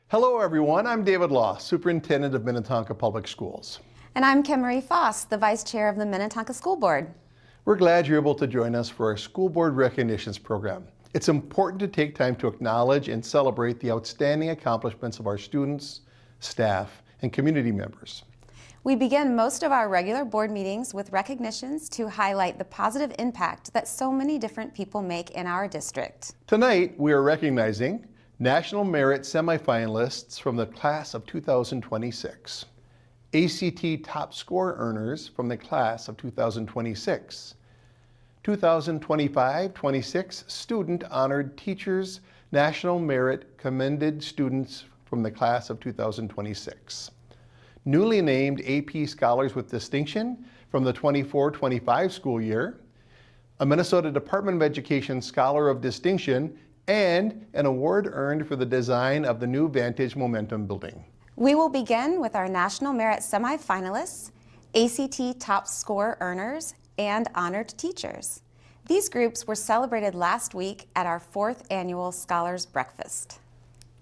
Hello everyone, I'm David Law, Superintendent of Minnetonka Public Schools. And I'm Kim Marie Foss, the Vice Chair of the Minnetonka School Board. We're glad you're able to join us for our School Board Recognitions Program. It's important to take time to acknowledge and celebrate the outstanding accomplishments of our students, staff, and community members. We begin most of our regular board meetings with recognitions to highlight the positive impact that so many different people make in our district. Tonight, we are recognizing National Merit semifinalists from the class of 2026, ACT top score earners from the class of 2026, 2025-26 Student Honored Teachers National Merit Commended Students from the class of 2026, newly named AP Scholars with Distinction from the 24-25 school year, a Minnesota Department of Education Scholar of Distinction, and an award earned for the design of the new Vantage Momentum building. We will begin with our National Merit semifinalists, ACT top score earners, and honored teachers. These groups were celebrated last week at our 4th annual Scholars Breakfast.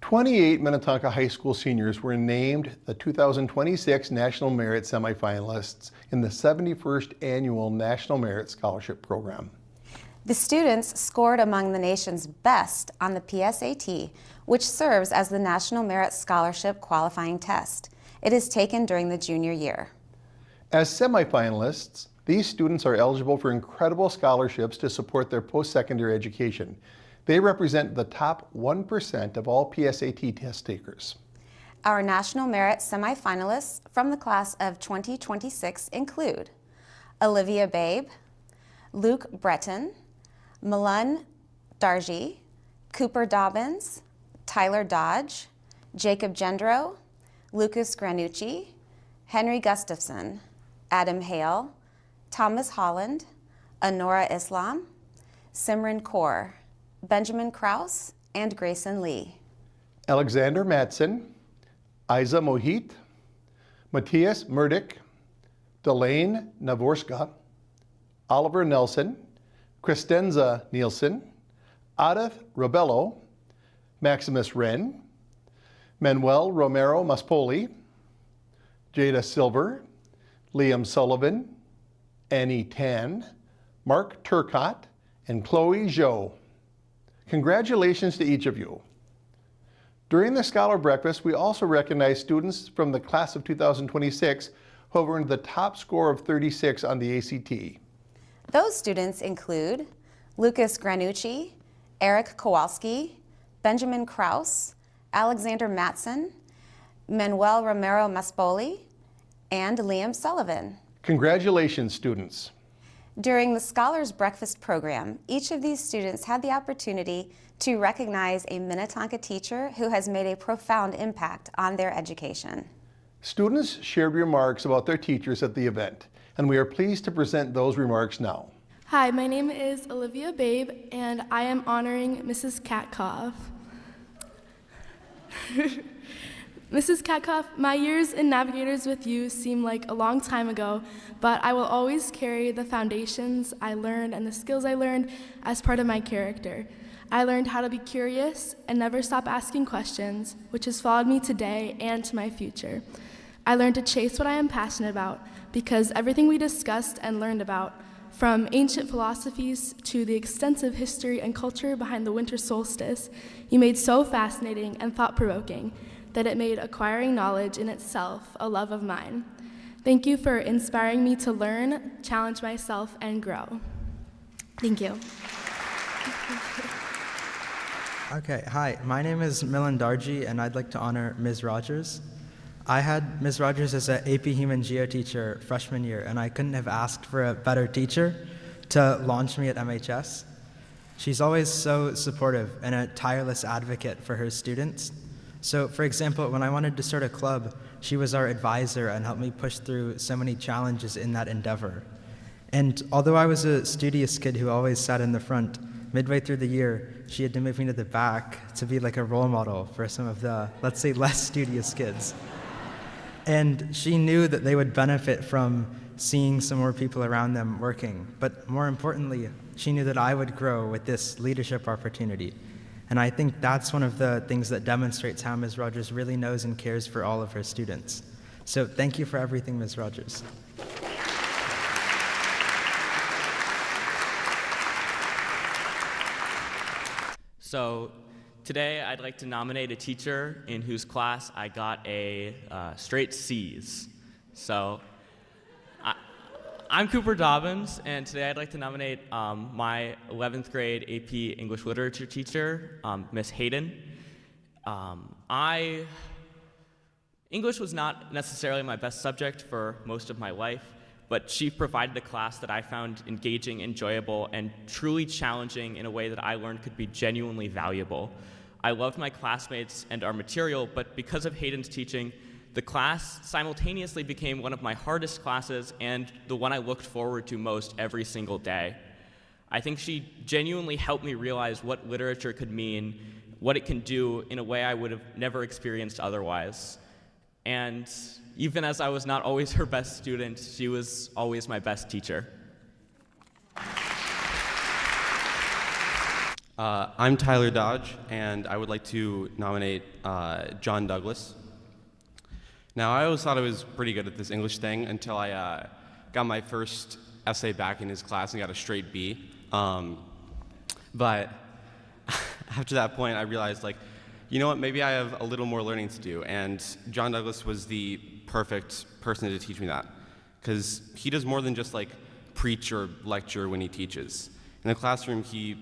28 Minnetonka High School seniors were named the 2026 National Merit semifinalists in the 71st Annual National Merit Scholarship Program. The students scored among the nation's best on the PSAT, which serves as the National Merit Scholarship qualifying test. It is taken during the junior year. As semifinalists, these students are eligible for incredible scholarships to support their post-secondary education. They represent the top 1% of all PSAT test takers. Our National Merit semifinalists from the class of 2026 include Olivia Babe, Luke Breton, Milan Darji, Cooper Dobbins, Tyler Dodge, Jacob Gendro, Lucas Granucci, Henry Gustafson, Adam Hale, Thomas Holland, Anora Islam, Simran Kaur, Benjamin Kraus, and Grayson Lee. Alexander Matson, Isa Mohit, Matthias Murdick, Delane Navorska, Oliver Nelson, Kristenza Nielsen, Adith Robello, Maximus Wren, Manuel Romero Maspoli, Jada Silver, Liam Sullivan, Annie Tan, Mark Turcott, and Chloe Zhou. Congratulations to each of you. During the Scholar Breakfast, we also recognize students from the class of 2026 who have earned the top score of 36 on the ACT. Those students include Lucas Granucci, Eric Kowalski, Benjamin Kraus, Alexander Matson, Manuel Romero Maspoli, and Liam Sullivan. Congratulations, students. During the Scholars Breakfast program, each of these students had the opportunity to recognize a Minnetonka teacher who has made a profound impact on their education. Students shared remarks about their teachers at the event, and we are pleased to present those remarks now. Hi, my name is Olivia Babe, and I am honoring Mrs. Katkoff. Mrs. Katkoff, my years in Navigators with you seem like a long time ago, but I will always carry the foundations I learned and the skills I learned as part of my character. I learned how to be curious and never stop asking questions, which has followed me today and to my future. I learned to chase what I am passionate about, because everything we discussed and learned about, from ancient philosophies to the extensive history and culture behind the winter solstice, you made so fascinating and thought-provoking that it made acquiring knowledge in itself a love of mine. Thank you for inspiring me to learn, challenge myself, and grow. Thank you. Okay, hi, my name is Milan Darji, and I'd like to honor Ms. Rogers. I had Ms. Rogers as an AP Human Geo teacher freshman year, and I couldn't have asked for a better teacher to launch me at MHS. She's always so supportive and a tireless advocate for her students. So, for example, when I wanted to start a club, she was our advisor and helped me push through so many challenges in that endeavor. And although I was a studious kid who always sat in the front, midway through the year, she had to move me to the back to be like a role model for some of the, let's say, less studious kids. And she knew that they would benefit from seeing some more people around them working. But more importantly, she knew that I would grow with this leadership opportunity. And I think that's one of the things that demonstrates how Ms. Rogers really knows and cares for all of her students. So thank you for everything, Ms. Rogers. So today I'd like to nominate a teacher in whose class I got a straight C's. So I'm Cooper Dobbins, and today I'd like to nominate my 11th grade AP English Literature teacher, Miss Hayden. English was not necessarily my best subject for most of my life, but she provided a class that I found engaging, enjoyable, and truly challenging in a way that I learned could be genuinely valuable. I loved my classmates and our material, but because of Hayden's teaching, the class simultaneously became one of my hardest classes and the one I looked forward to most every single day. I think she genuinely helped me realize what literature could mean, what it can do in a way I would have never experienced otherwise. And even as I was not always her best student, she was always my best teacher. I'm Tyler Dodge, and I would like to nominate John Douglas. Now, I always thought I was pretty good at this English thing until I got my first essay back in his class and got a straight B. But after that point, I realized, you know what, maybe I have a little more learning to do, and John Douglas was the perfect person to teach me that, because he does more than just preach or lecture when he teaches. In the classroom, he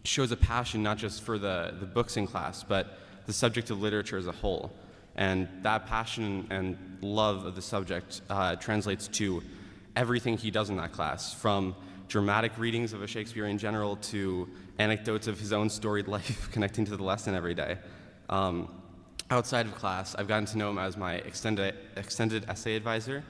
shows a passion not just for the books in class, but the subject of literature as a whole. And that passion and love of the subject translates to everything he does in that class, from dramatic readings of a Shakespearean general to anecdotes of his own storied life connecting to the lesson every day. Outside of class, I've gotten to know him as my extended essay advisor,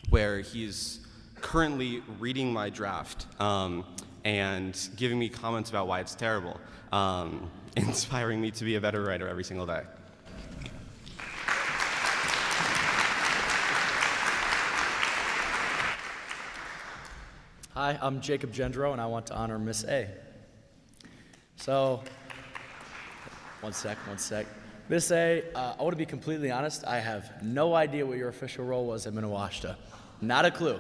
where he's currently reading my draft and giving me comments about why it's terrible, inspiring me to be a better writer every single day. Hi, I'm Jacob Gendro, and I want to honor Miss A. So, one sec. Miss A, I want to be completely honest, I have no idea what your official role was at Minnewashta. Not a clue.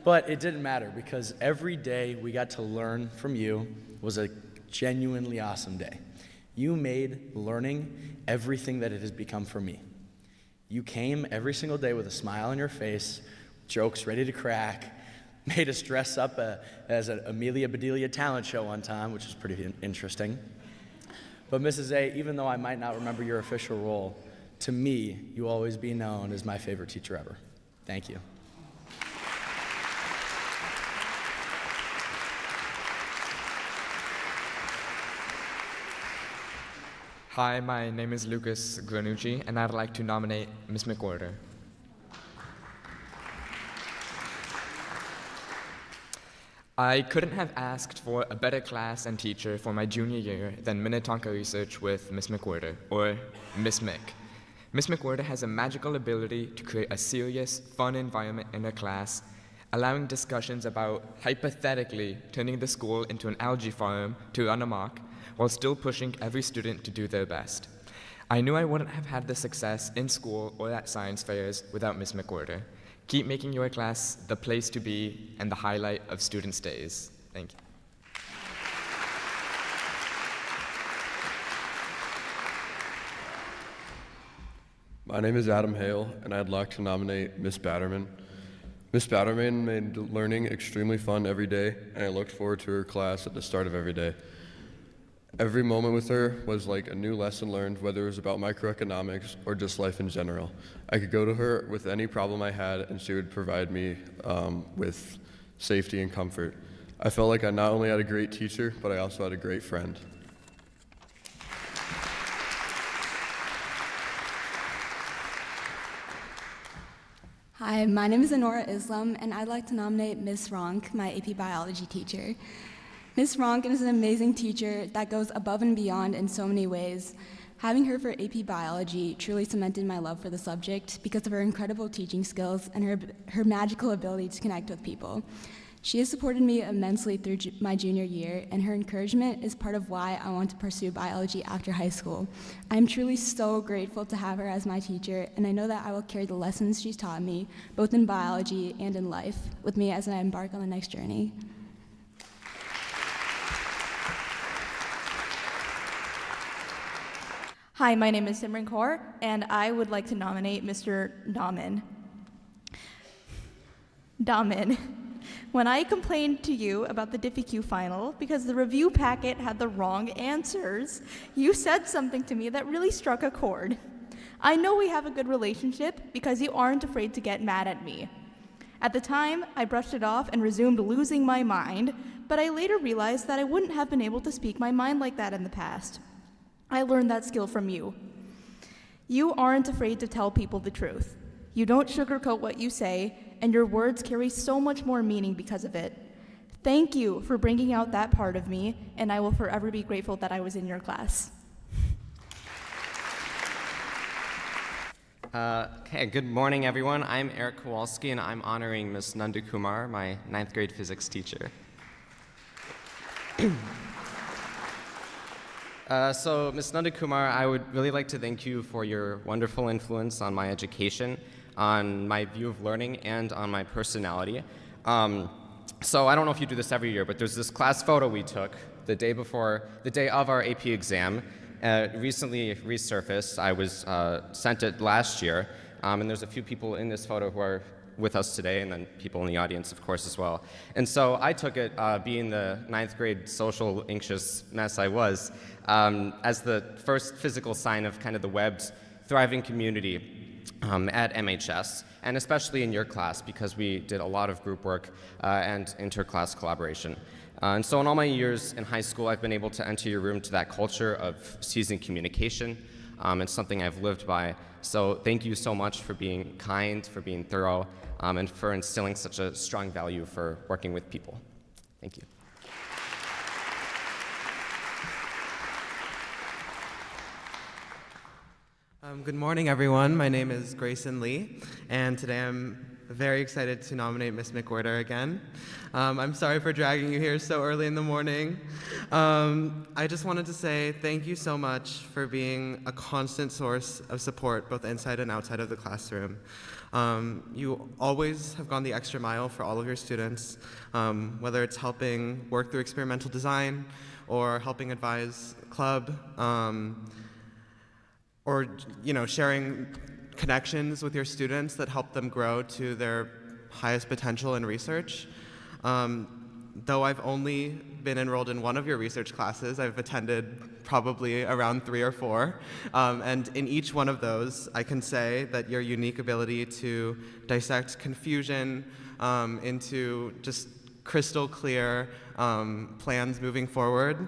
But it didn't matter, because every day we got to learn from you was a genuinely awesome day. You made learning everything that it has become for me. You came every single day with a smile on your face, jokes ready to crack, made us dress up as an Amelia Bedelia talent show one time, which was pretty interesting. But Mrs. A, even though I might not remember your official role, to me, you'll always be known as my favorite teacher ever. Thank you. Hi, my name is Lucas Granucci, and I'd like to nominate Ms. McWhorter. I couldn't have asked for a better class and teacher for my junior year than Minnetonka Research with Ms. McWhorter, or Ms. Mick. Ms. McWhorter has a magical ability to create a serious, fun environment in her class, allowing discussions about hypothetically turning the school into an algae farm to run amok, while still pushing every student to do their best. I knew I wouldn't have had the success in school or at science fairs without Ms. McWhorter. Keep making your class the place to be and the highlight of students' days. Thank you. My name is Adam Hale, and I'd like to nominate Miss Batterman. Miss Batterman made learning extremely fun every day, and I looked forward to her class at the start of every day. Every moment with her was like a new lesson learned, whether it was about microeconomics or just life in general. I could go to her with any problem I had, and she would provide me with safety and comfort. I felt like I not only had a great teacher, but I also had a great friend. Hi, my name is Anora Islam, and I'd like to nominate Ms. Ronk, my AP Biology teacher. Ms. Ronk is an amazing teacher that goes above and beyond in so many ways. Having her for AP Biology truly cemented my love for the subject because of her incredible teaching skills and her magical ability to connect with people. She has supported me immensely through my junior year, and her encouragement is part of why I want to pursue biology after high school. I am truly so grateful to have her as my teacher, and I know that I will carry the lessons she's taught me, both in biology and in life, with me as I embark on the next journey. Hi, my name is Simran Kaur, and I would like to nominate Mr. Daman. When I complained to you about the DiffyQ final because the review packet had the wrong answers, you said something to me that really struck a chord. I know we have a good relationship because you aren't afraid to get mad at me. At the time, I brushed it off and resumed losing my mind, but I later realized that I wouldn't have been able to speak my mind like that in the past. I learned that skill from you. You aren't afraid to tell people the truth. You don't sugarcoat what you say, and your words carry so much more meaning because of it. Thank you for bringing out that part of me, and I will forever be grateful that I was in your class. Okay, good morning, everyone. I'm Eric Kowalski, and I'm honoring Ms. Nandu Kumar, my 9th grade physics teacher. So, Ms. Nandu Kumar, I would really like to thank you for your wonderful influence on my education, on my view of learning, and on my personality. So I don't know if you do this every year, but there's this class photo we took the day of our AP exam. Recently resurfaced. I was sent it last year, and there's a few people in this photo who are with us today, and then people in the audience, of course, as well. And so I took it, being the 9th grade social anxious mess I was, as the first physical sign of kind of the webbed, thriving community at MHS, and especially in your class, because we did a lot of group work and inter-class collaboration. And so in all my years in high school, I've been able to enter your room to that culture of seasoned communication. It's something I've lived by. So thank you so much for being kind, for being thorough, and for instilling such a strong value for working with people. Thank you. Good morning, everyone. My name is Grayson Lee, and today I'm very excited to nominate Ms. McWhirter again. I'm sorry for dragging you here so early in the morning. I just wanted to say thank you so much for being a constant source of support both inside and outside of the classroom. You always have gone the extra mile for all of your students, whether it's helping work through experimental design or helping advise club, or sharing connections with your students that help them grow to their highest potential in research. Though I've only been enrolled in one of your research classes, I've attended probably around 3 or 4, and in each one of those, I can say that your unique ability to dissect confusion into just crystal clear plans moving forward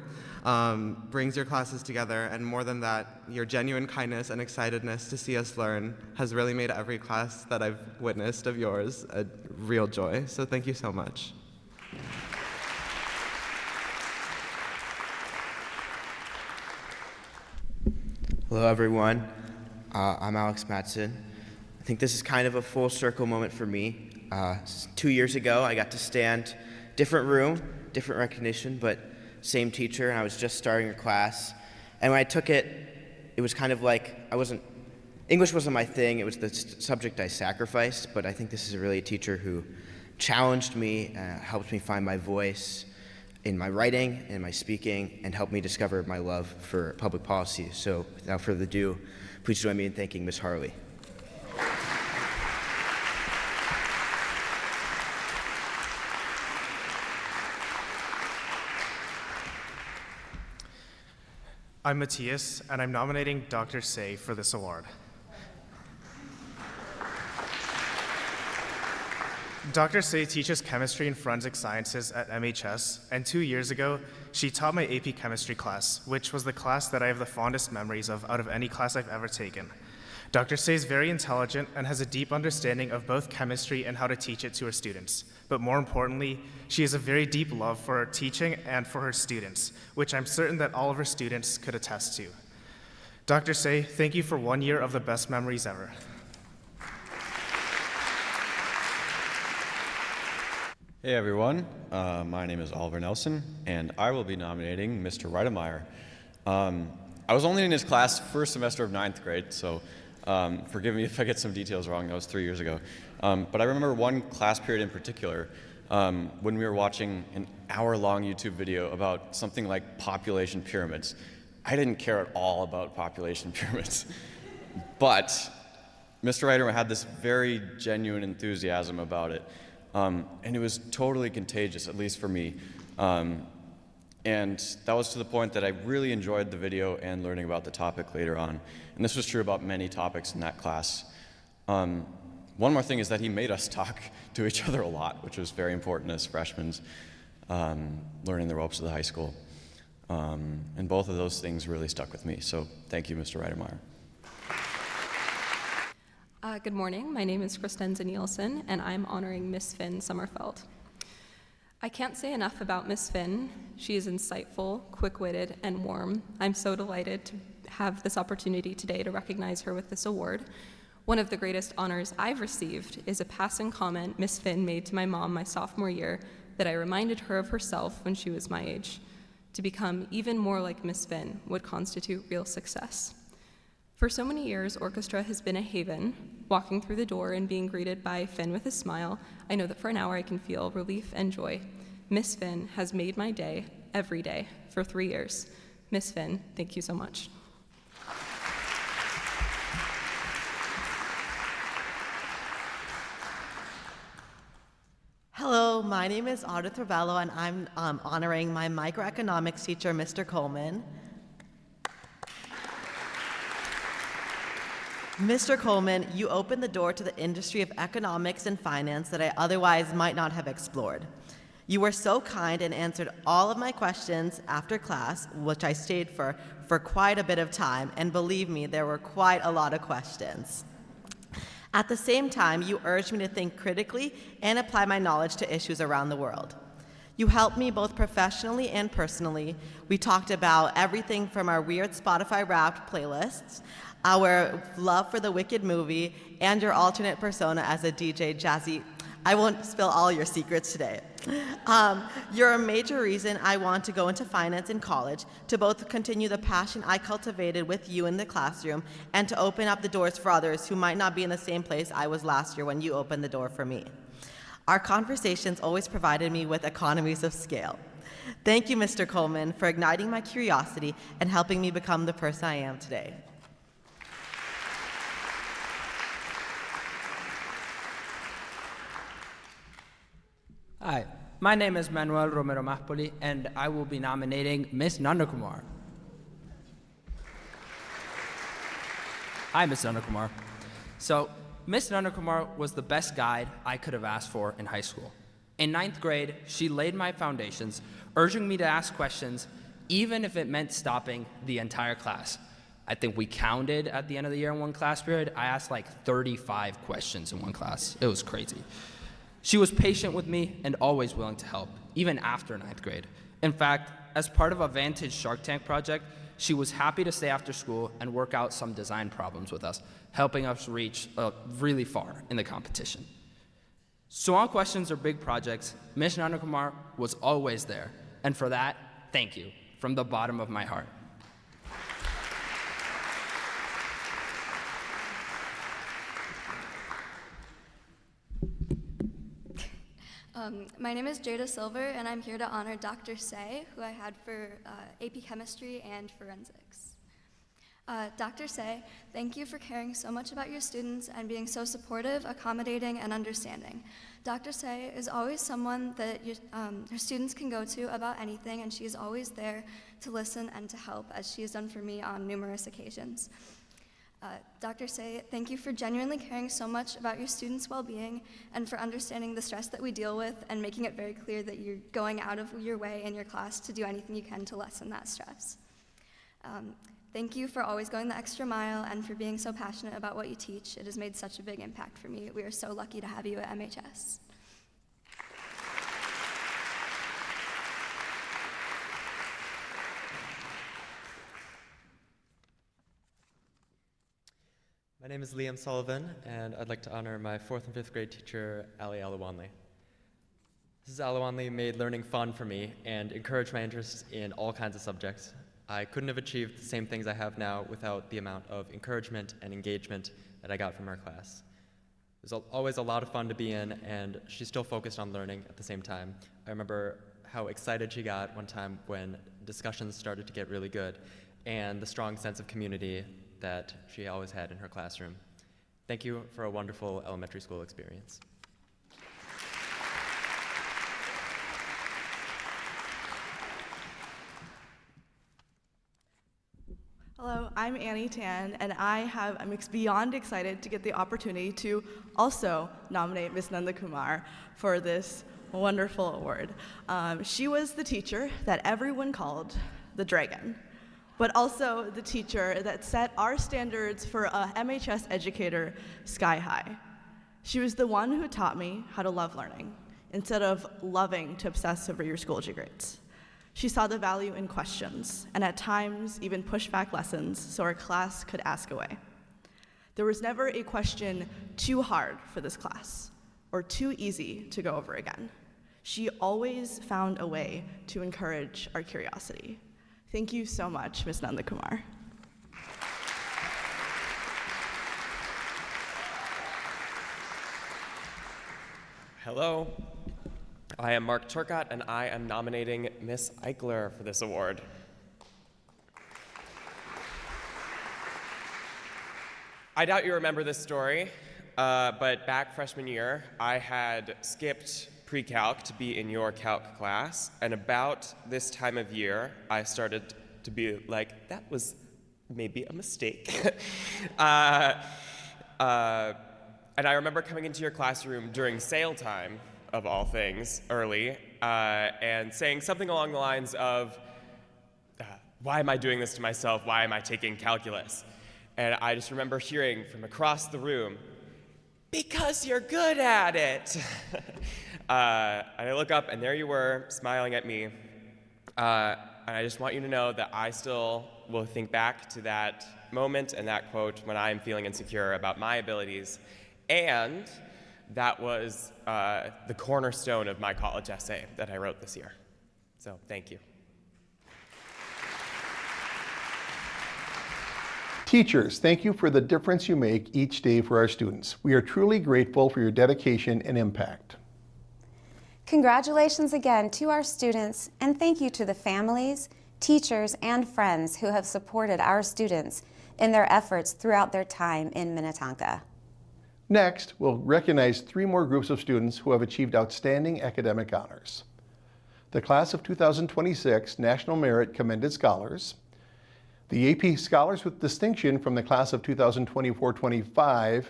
brings your classes together, and more than that, your genuine kindness and excitedness to see us learn has really made every class that I've witnessed of yours a real joy. So thank you so much. Hello, everyone. I'm Alex Mattson. I think this is kind of a full circle moment for me. 2 years ago, I got to stand, different room, different recognition, but same teacher, and I was just starting her class. And when I took it, it was kind of like English wasn't my thing, it was the subject I sacrificed, but I think this is really a teacher who challenged me, helped me find my voice in my writing and my speaking, and helped me discover my love for public policy. So without further ado, please join me in thanking Ms. Harley. I'm Matthias, and I'm nominating Dr. Say for this award. Dr. Say teaches chemistry and forensic sciences at MHS, and 2 years ago, she taught my AP chemistry class, which was the class that I have the fondest memories of out of any class I've ever taken. Dr. Say is very intelligent and has a deep understanding of both chemistry and how to teach it to her students. But more importantly, she has a very deep love for her teaching and for her students, which I'm certain that all of her students could attest to. Dr. Say, thank you for 1 year of the best memories ever. Hey everyone, my name is Oliver Nelson, and I will be nominating Mr. Reidemeyer. I was only in his class first semester of 9th grade, so forgive me if I get some details wrong. That was 3 years ago. But I remember one class period in particular when we were watching an hour-long YouTube video about something like population pyramids. I didn't care at all about population pyramids, but Mr. Reidemeyer had this very genuine enthusiasm about it. And it was totally contagious, at least for me. And that was to the point that I really enjoyed the video and learning about the topic later on. And this was true about many topics in that class. One more thing is that he made us talk to each other a lot, which was very important as freshmen, learning the ropes of the high school. And both of those things really stuck with me. So thank you, Mr. Reidemeyer. Good morning. My name is Kristenza Nielsen, and I'm honoring Miss Finn Sommerfeld. I can't say enough about Miss Finn. She is insightful, quick-witted, and warm. I'm so delighted to have this opportunity today to recognize her with this award. One of the greatest honors I've received is a passing comment Miss Finn made to my mom my sophomore year that I reminded her of herself when she was my age. To become even more like Miss Finn would constitute real success. For so many years, orchestra has been a haven. Walking through the door and being greeted by Finn with a smile, I know that for an hour I can feel relief and joy. Miss Finn has made my day, every day, for 3 years. Miss Finn, thank you so much. Hello, my name is Audra Travello, and I'm honoring my microeconomics teacher, Mr. Coleman. Mr. Coleman, you opened the door to the industry of economics and finance that I otherwise might not have explored. You were so kind and answered all of my questions after class, which I stayed for quite a bit of time, and believe me, there were quite a lot of questions. At the same time, you urged me to think critically and apply my knowledge to issues around the world. You helped me both professionally and personally. We talked about everything from our weird Spotify Wrapped playlists, our love for the Wicked movie, and your alternate persona as a DJ Jazzy. I won't spill all your secrets today. You're a major reason I want to go into finance in college, to both continue the passion I cultivated with you in the classroom and to open up the doors for others who might not be in the same place I was last year when you opened the door for me. Our conversations always provided me with economies of scale. Thank you, Mr. Coleman, for igniting my curiosity and helping me become the person I am today. Hi, my name is Manuel Romero Mahpoli, and I will be nominating Miss Nandakumar. Hi, Miss Nandakumar. So, Miss Nandakumar was the best guide I could have asked for in high school. In 9th grade, she laid my foundations, urging me to ask questions, even if it meant stopping the entire class. I think we counted at the end of the year in one class period. I asked like 35 questions in one class. It was crazy. She was patient with me and always willing to help, even after 9th grade. In fact, as part of a Vantage Shark Tank project, she was happy to stay after school and work out some design problems with us, helping us reach really far in the competition. Small questions or big projects, Ms. Nandakumar was always there. And for that, thank you from the bottom of my heart. My name is Jada Silver, and I'm here to honor Dr. Say, who I had for AP Chemistry and Forensics. Dr. Say, thank you for caring so much about your students and being so supportive, accommodating, and understanding. Dr. Say is always someone that your students can go to about anything, and she is always there to listen and to help, as she has done for me on numerous occasions. Dr. Say, thank you for genuinely caring so much about your students' well-being and for understanding the stress that we deal with and making it very clear that you're going out of your way in your class to do anything you can to lessen that stress. Thank you for always going the extra mile and for being so passionate about what you teach. It has made such a big impact for me. We are so lucky to have you at MHS. My name is Liam Sullivan, and I'd like to honor my 4th and 5th grade teacher, Ali Alawanli. Mrs. Alawanli made learning fun for me and encouraged my interest in all kinds of subjects. I couldn't have achieved the same things I have now without the amount of encouragement and engagement that I got from her class. It was always a lot of fun to be in, and she still focused on learning at the same time. I remember how excited she got one time when discussions started to get really good, and the strong sense of community that she always had in her classroom. Thank you for a wonderful elementary school experience. Hello, I'm Annie Tan, and I'm beyond excited to get the opportunity to also nominate Ms. Nanda Kumar for this wonderful award. She was the teacher that everyone called the dragon, but also the teacher that set our standards for a MHS educator sky high. She was the one who taught me how to love learning instead of loving to obsess over your Schoology grades. She saw the value in questions, and at times even pushed back lessons so our class could ask away. There was never a question too hard for this class, or too easy to go over again. She always found a way to encourage our curiosity. Thank you so much, Ms. Nanda Kumar. Hello. I am Mark Turcott, and I am nominating Miss Eichler for this award. I doubt you remember this story, but back freshman year, I had skipped pre-calc to be in your calc class, and about this time of year, I started to be like, that was maybe a mistake. And I remember coming into your classroom during sale time, of all things, early, and saying something along the lines of, why am I doing this to myself? Why am I taking calculus? And I just remember hearing from across the room, because you're good at it. And I look up, and there you were, smiling at me. And I just want you to know that I still will think back to that moment and that quote when I am feeling insecure about my abilities. And that was the cornerstone of my college essay that I wrote this year. So thank you. Teachers, thank you for the difference you make each day for our students. We are truly grateful for your dedication and impact. Congratulations again to our students, and thank you to the families, teachers, and friends who have supported our students in their efforts throughout their time in Minnetonka. Next, we'll recognize 3 more groups of students who have achieved outstanding academic honors. The Class of 2026 National Merit Commended Scholars, the AP Scholars with Distinction from the Class of 2024-25,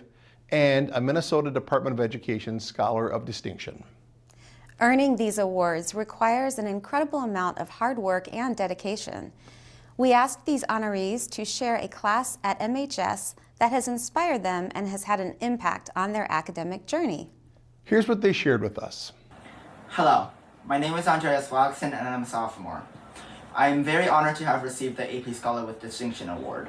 and a Minnesota Department of Education Scholar of Distinction. Earning these awards requires an incredible amount of hard work and dedication. We asked these honorees to share a class at MHS that has inspired them and has had an impact on their academic journey. Here's what they shared with us. Hello, my name is Andreas Watson and I'm a sophomore. I am very honored to have received the AP Scholar with Distinction Award.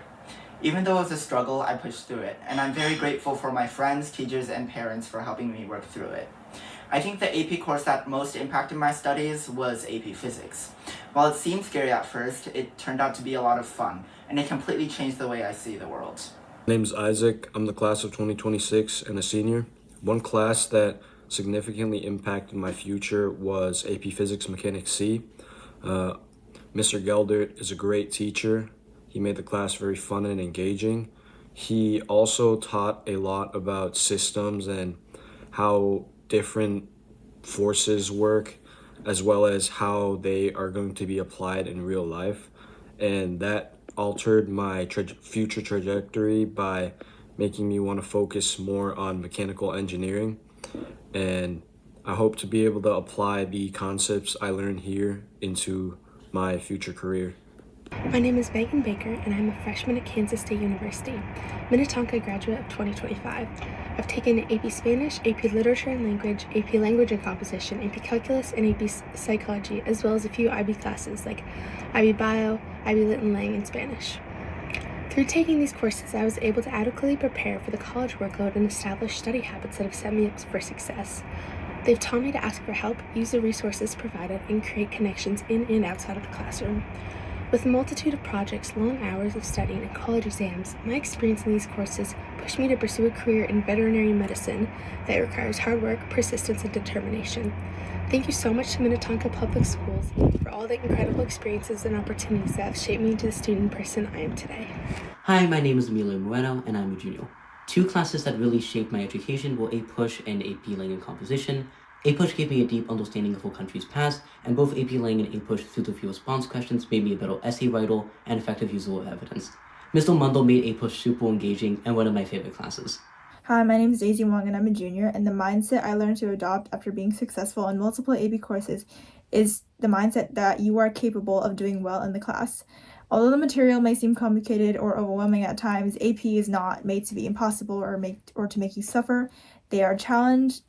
Even though it was a struggle, I pushed through it, and I'm very grateful for my friends, teachers, and parents for helping me work through it. I think the AP course that most impacted my studies was AP Physics. While it seemed scary at first, it turned out to be a lot of fun, and it completely changed the way I see the world. My name's Isaac. I'm the class of 2026 and a senior. One class that significantly impacted my future was AP Physics Mechanics C. Mr. Geldert is a great teacher. He made the class very fun and engaging. He also taught a lot about systems and how different forces work, as well as how they are going to be applied in real life. And that altered my future trajectory by making me want to focus more on mechanical engineering. And I hope to be able to apply the concepts I learned here into my future career. My name is Megan Baker, and I'm a freshman at Kansas State University, Minnetonka graduate of 2025. I've taken AP Spanish, AP Literature and Language, AP Language and Composition, AP Calculus, and AP Psychology, as well as a few IB classes like IB Bio, IB Lit and Lang, and Spanish. Through taking these courses, I was able to adequately prepare for the college workload and establish study habits that have set me up for success. They've taught me to ask for help, use the resources provided, and create connections in and outside of the classroom. With a multitude of projects, long hours of studying, and college exams, my experience in these courses pushed me to pursue a career in veterinary medicine that requires hard work, persistence, and determination. Thank you so much to Minnetonka Public Schools for all the incredible experiences and opportunities that have shaped me into the student person I am today. Hi, my name is Emilio Moreno, and I'm a junior. Two classes that really shaped my education were AP and AP Lang and Composition. AP gave me a deep understanding of our country's past, and both AP Lang and AP through the few response questions made me a better essay writer and effective user of evidence. Mr. Mundell made AP super engaging and one of my favorite classes. Hi, my name is Daisy Wong and I'm a junior, and the mindset I learned to adopt after being successful in multiple AP courses is the mindset that you are capable of doing well in the class. Although the material may seem complicated or overwhelming at times, AP is not made to be impossible or to make you suffer. They are a challenge.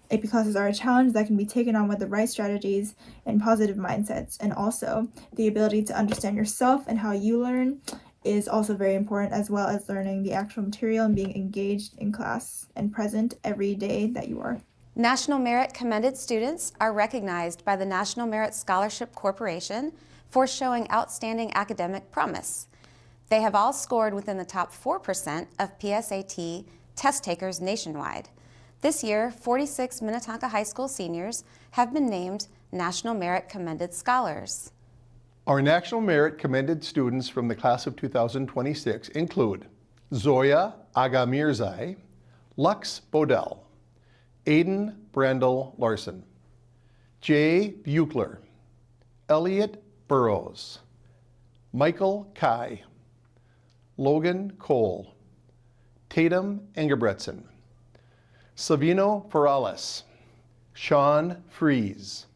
AP classes are a challenge that can be taken on with the right strategies and positive mindsets, and also the ability to understand yourself and how you learn is also very important, as well as learning the actual material and being engaged in class and present every day that you are. National Merit Commended students are recognized by the National Merit Scholarship Corporation for showing outstanding academic promise. They have all scored within the top 4% of PSAT test takers nationwide. This year, 46 Minnetonka High School seniors have been named National Merit Commended Scholars. Our National Merit Commended students from the class of 2026 include Zoya Agamirzai, Lux Bodell, Aiden Brandel Larson, Jay Buchler, Elliot Burrows, Michael Kai, Logan Cole, Tatum Engebretson, Savino Perales, Sean Fries,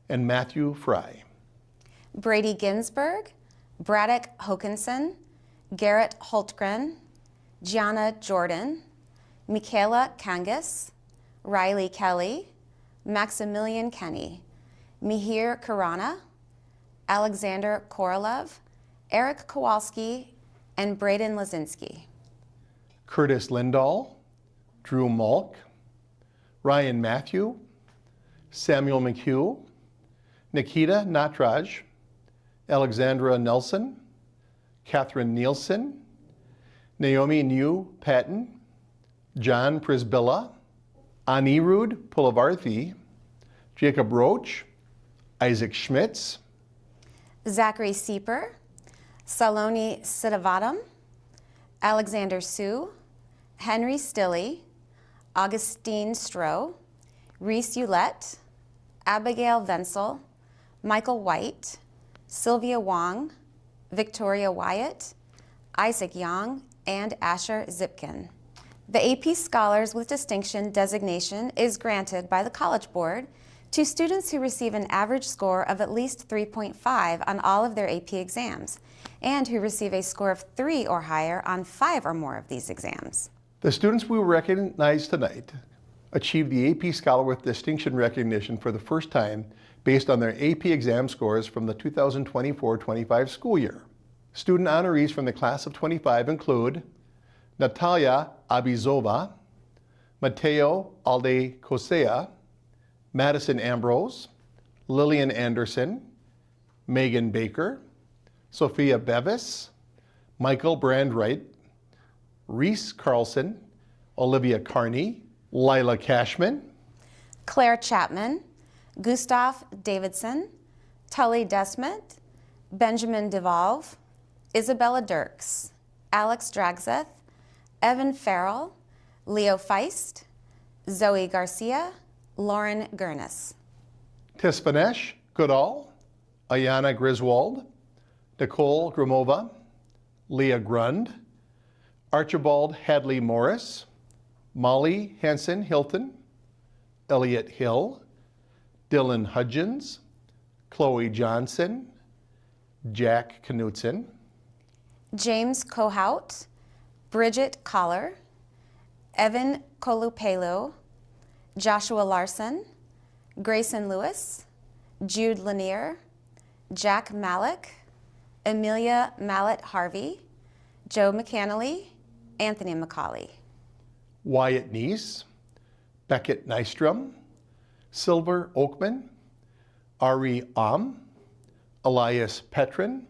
and Matthew Fry. Brady Ginsburg, Braddock Hokinson, Garrett Holtgren, Gianna Jordan, Michaela Kangas, Riley Kelly, Maximilian Kenny, Mihir Karana, Alexander Korolev, Eric Kowalski, and Braden Lazinski. Curtis Lindahl, Drew Malk, Ryan Matthew, Samuel McHugh, Nikita Natraj, Alexandra Nelson, Catherine Nielsen, Naomi New Patton, John Prisbilla, Anirudh Pulavarthi, Jacob Roach, Isaac Schmitz, Zachary Sieper, Saloni Siddhavatam, Alexander Sue, Henry Stilley, Augustine Stroh, Reese Ulett, Abigail Venzel, Michael White, Sylvia Wong, Victoria Wyatt, Isaac Young, and Asher Zipkin. The AP Scholars with Distinction designation is granted by the College Board to students who receive an average score of at least 3.5 on all of their AP exams, and who receive a score of 3 or higher on 5 or more of these exams. The students we will recognize tonight achieved the AP Scholar with Distinction recognition for the first time based on their AP exam scores from the 2024-25 school year. Student honorees from the class of 25 include Natalia Abizova, Mateo Aldecosea, Madison Ambrose, Lillian Anderson, Megan Baker, Sophia Bevis, Michael Brandwright, Reese Carlson, Olivia Carney, Lila Cashman, Claire Chapman, Gustav Davidson, Tully Desmet, Benjamin DeVolve, Isabella Dirks, Alex Dragzeth, Evan Farrell, Leo Feist, Zoe Garcia, Lauren Gurnis. Tisfanesh Goodall, Ayana Griswold, Nicole Grimova, Leah Grund, Archibald Hadley Morris, Molly Hanson Hilton, Elliot Hill, Dylan Hudgens, Chloe Johnson, Jack Knutson, James Kohout, Bridget Collar, Evan Kolupelo, Joshua Larson, Grayson Lewis, Jude Lanier, Jack Malik, Amelia Mallet Harvey, Joe McCannley, Anthony McCauley. Wyatt Neese, Beckett Nystrom, Silver Oakman, Ari Am, Elias Petrin,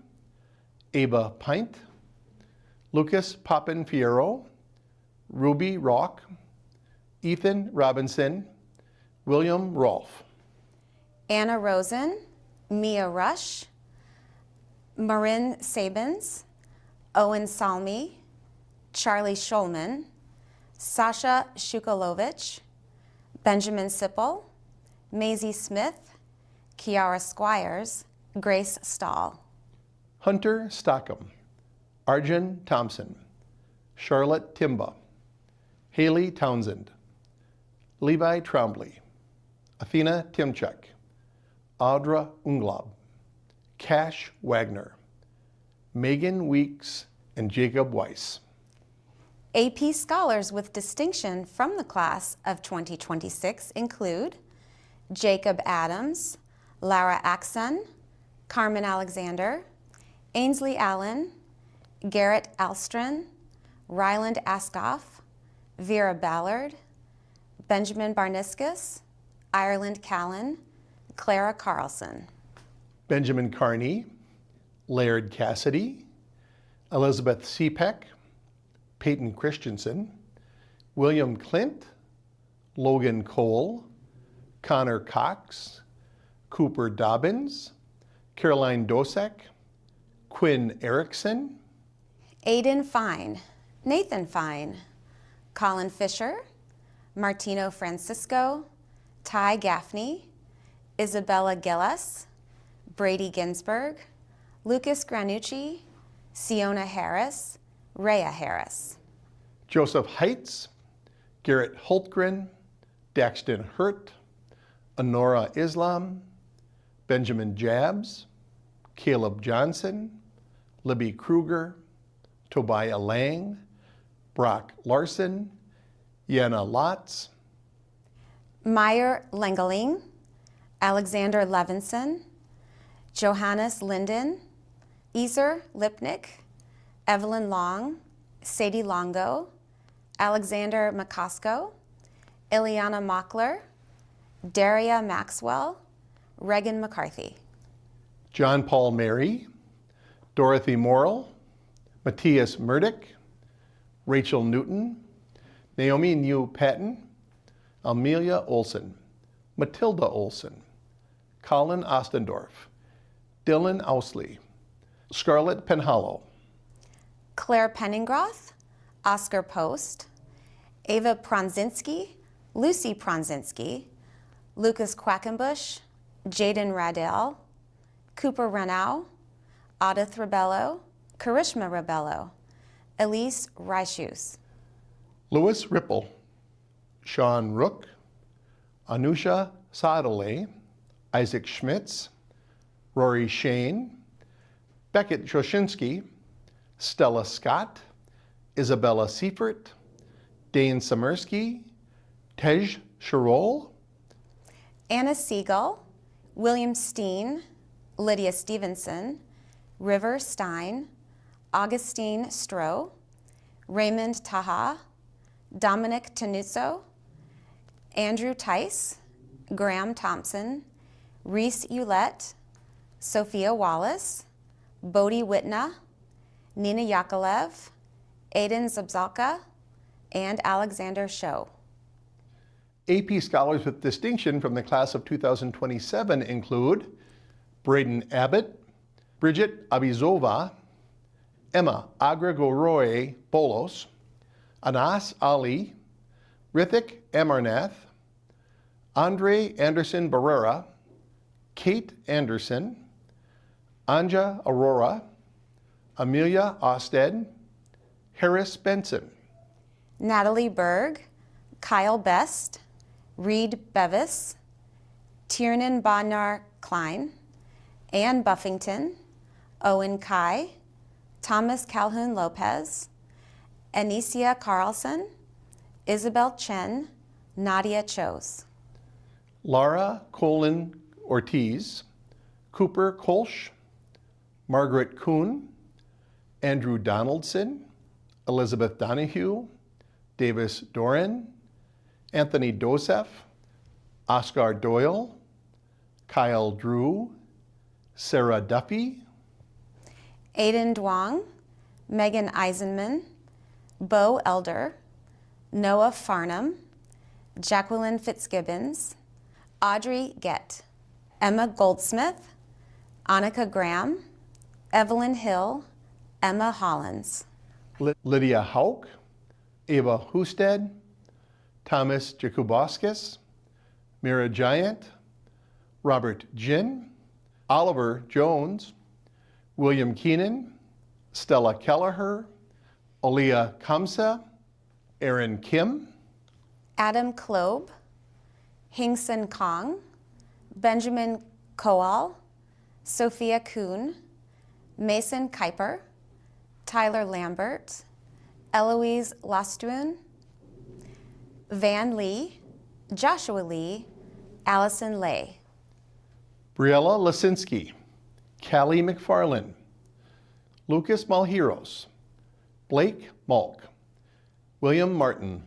Ava Pint, Lucas Papin Fierro, Ruby Rock, Ethan Robinson, William Rolfe. Anna Rosen, Mia Rush, Marin Sabins, Owen Salmi, Charlie Schulman, Sasha Shukalovich, Benjamin Sipple, Maisie Smith, Kiara Squires, Grace Stahl. Hunter Stockham, Arjun Thompson, Charlotte Timba, Haley Townsend, Levi Trombley, Athena Timchuk, Audra Unglob, Cash Wagner, Megan Weeks, and Jacob Weiss. AP Scholars with distinction from the class of 2026 include Jacob Adams, Lara Axon, Carmen Alexander, Ainsley Allen, Garrett Alstron, Ryland Askoff, Vera Ballard, Benjamin Barniscus, Ireland Callan, Clara Carlson. Benjamin Carney, Laird Cassidy, Elizabeth Seepeck, Peyton Christensen, William Clint, Logan Cole, Connor Cox, Cooper Dobbins, Caroline Dosek, Quinn Erickson, Aiden Fine, Nathan Fine, Colin Fisher, Martino Francisco, Ty Gaffney, Isabella Gillis, Brady Ginsburg, Lucas Granucci, Siona Harris, Rhea Harris. Joseph Heitz, Garrett Hultgren, Daxton Hurt, Honora Islam, Benjamin Jabs, Caleb Johnson, Libby Kruger, Tobiah Lang, Brock Larson, Yenna Lotz, Meyer Lengeling, Alexander Levinson, Johannes Linden, Ezer Lipnick, Evelyn Long, Sadie Longo, Alexander McCosco, Ileana Mockler, Daria Maxwell, Regan McCarthy. John Paul Mary, Dorothy Morrill, Matthias Murdick, Rachel Newton, Naomi New Patton, Amelia Olson, Matilda Olson, Colin Ostendorf, Dylan Ousley, Scarlett Penhallow, Claire Penningroth, Oscar Post, Ava Pronzinski, Lucy Pronzinski, Lucas Quackenbush, Jaden Radell, Cooper Renau, Audith Rebello, Karishma Rebello, Elise Reichus. Louis Ripple, Sean Rook, Anusha Sadale, Isaac Schmitz, Rory Shane, Beckett Shoshinsky, Stella Scott, Isabella Seifert, Dane Samersky, Tej Sherol, Anna Siegel, William Steen, Lydia Stevenson, River Stein, Augustine Stroh, Raymond Taha, Dominic Tenuzzo, Andrew Tice, Graham Thompson, Reese Ulett, Sophia Wallace, Bodie Whitna, Nina Yakolev, Aiden Zabzalka, and Alexander Show. AP Scholars with distinction from the class of 2027 include Braden Abbott, Bridget Abizova, Emma Agragoroy Bolos, Anas Ali, Rithik Amarnath, Andre Anderson Barrera, Kate Anderson, Anja Aurora, Amelia Osted, Harris Benson, Natalie Berg, Kyle Best, Reed Bevis, Tiernan Bodnar Klein, Ann Buffington, Owen Kai, Thomas Calhoun Lopez, Anicia Carlson, Isabel Chen, Nadia Chose. Laura Colin Ortiz, Cooper Kolsch, Margaret Kuhn, Andrew Donaldson, Elizabeth Donahue, Davis Doran, Anthony Dosef, Oscar Doyle, Kyle Drew, Sarah Duffy, Aiden Duong, Megan Eisenman, Bo Elder, Noah Farnham, Jacqueline Fitzgibbons, Audrey Gett, Emma Goldsmith, Annika Graham, Evelyn Hill, Emma Hollins. Lydia Hauk, Ava Husted, Thomas Jakuboskis, Mira Giant, Robert Jin, Oliver Jones, William Keenan, Stella Kelleher, Olia Kamsa, Aaron Kim, Adam Klob, Hingsun Kong, Benjamin Koal, Sophia Kuhn, Mason Kuiper, Tyler Lambert, Eloise Lostuen, Van Lee, Joshua Lee, Allison Lay. Briella Lasinski, Callie McFarland, Lucas Malheros, Blake Malk, William Martin,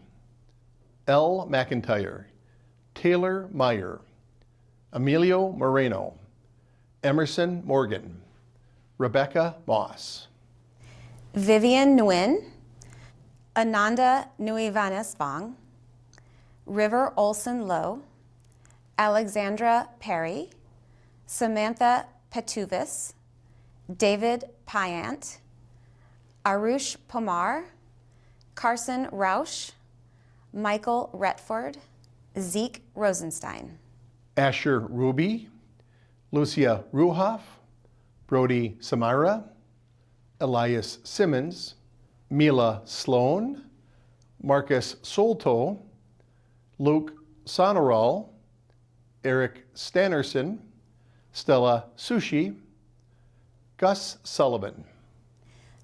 L. McIntyre, Taylor Meyer, Emilio Moreno, Emerson Morgan, Rebecca Moss. Vivian Nguyen, Ananda Nuivanesvong, River Olson Lowe, Alexandra Perry, Samantha Petuvis, David Pyant, Arush Pomar, Carson Rausch, Michael Retford, Zeke Rosenstein. Asher Ruby, Lucia Ruhoff, Brody Samara, Elias Simmons, Mila Sloan, Marcus Solto, Luke Sonoral, Eric Stannerson, Stella Sushi, Gus Sullivan.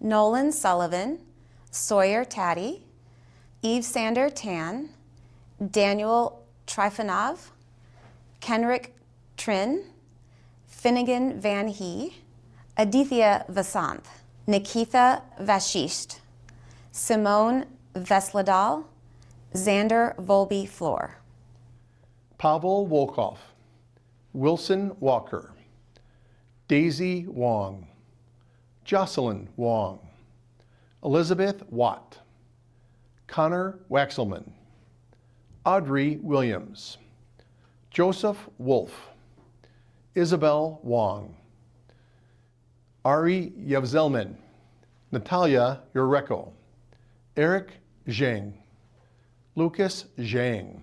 Nolan Sullivan, Sawyer Taddy, Eve Sander Tan, Daniel Trifonov, Kenrick Trin, Finnegan Van Hee, Adithya Vasanth, Nikitha Vashisht, Simone Vesladal, Xander Volby Floor. Pavel Volkov, Wilson Walker, Daisy Wong, Jocelyn Wong, Elizabeth Watt, Connor Waxelman, Audrey Williams, Joseph Wolf, Isabel Wong, Ari Yevzelman, Natalia Yureko, Eric Zhang, Lucas Zhang,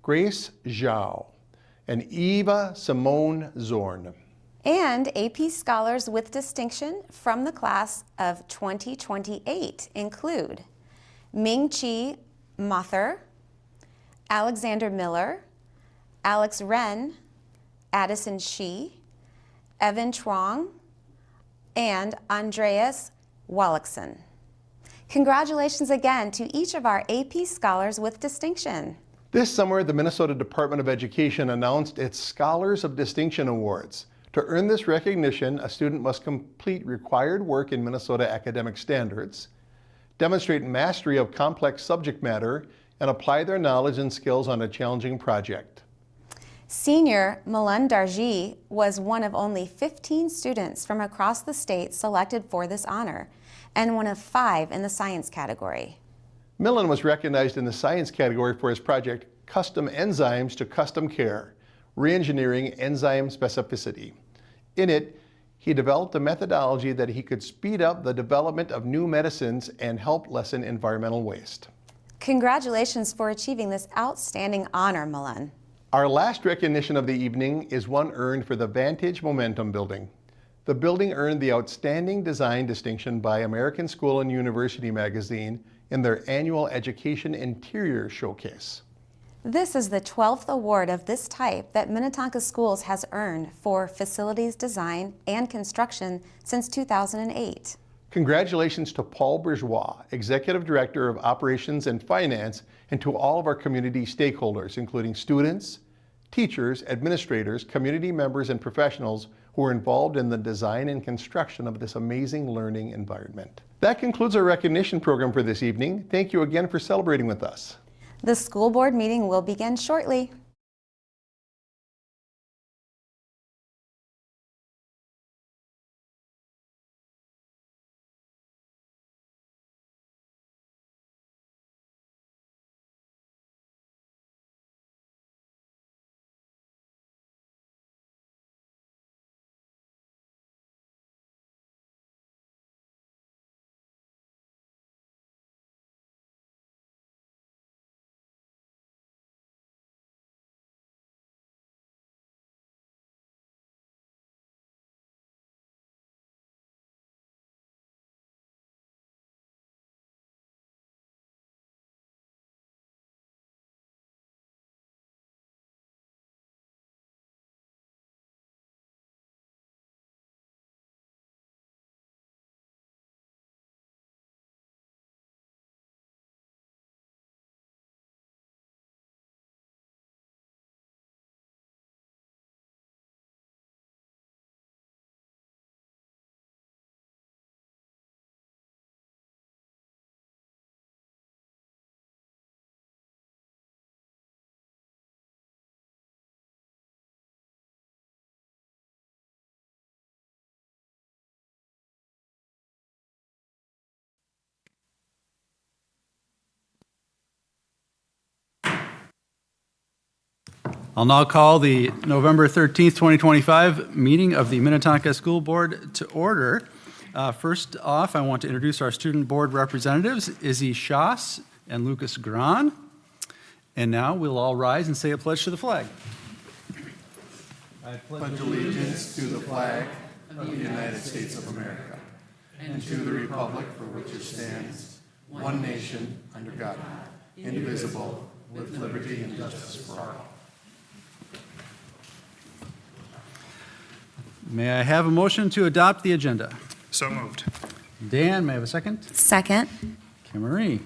Grace Zhao, and Eva Simone Zorn. And AP Scholars with Distinction from the class of 2028 include Ming Chi Mother, Alexander Miller, Alex Wren, Addison Shi, Evan Truong, and Andreas Wallickson. Congratulations again to each of our AP Scholars with Distinction. This summer, the Minnesota Department of Education announced its Scholars of Distinction Awards. To earn this recognition, a student must complete required work in Minnesota academic standards, demonstrate mastery of complex subject matter, and apply their knowledge and skills on a challenging project. Senior Milan Darji was one of only 15 students from across the state selected for this honor, and one of 5 in the science category. Millen was recognized in the science category for his project, Custom Enzymes to Custom Care, Reengineering Enzyme Specificity. In it, he developed a methodology that he could speed up the development of new medicines and help lessen environmental waste. Congratulations for achieving this outstanding honor, Milan. Our last recognition of the evening is one earned for the Vantage Momentum Building. The building earned the Outstanding Design distinction by American School and University magazine in their annual Education Interior Showcase. This is the 12th award of this type that Minnetonka Schools has earned for facilities design and construction since 2008. Congratulations to Paul Bourgeois, Executive Director of Operations and Finance, and to all of our community stakeholders, including students, teachers, administrators, community members, and professionals who are involved in the design and construction of this amazing learning environment. That concludes our recognition program for this evening. Thank you again for celebrating with us. The school board meeting will begin shortly. I'll now call the November 13th, 2025 meeting of the Minnetonka School Board to order. First off, I want to introduce our student board representatives, Izzy Schaas and Lucas Gran. And now we'll all rise and say a pledge to the flag. I pledge allegiance to the flag of the United States of America and to the republic for which it stands, one nation, under God, indivisible, with liberty and justice for all. May I have a motion to adopt the agenda? So moved. Dan, may I have a second? Second. Marie.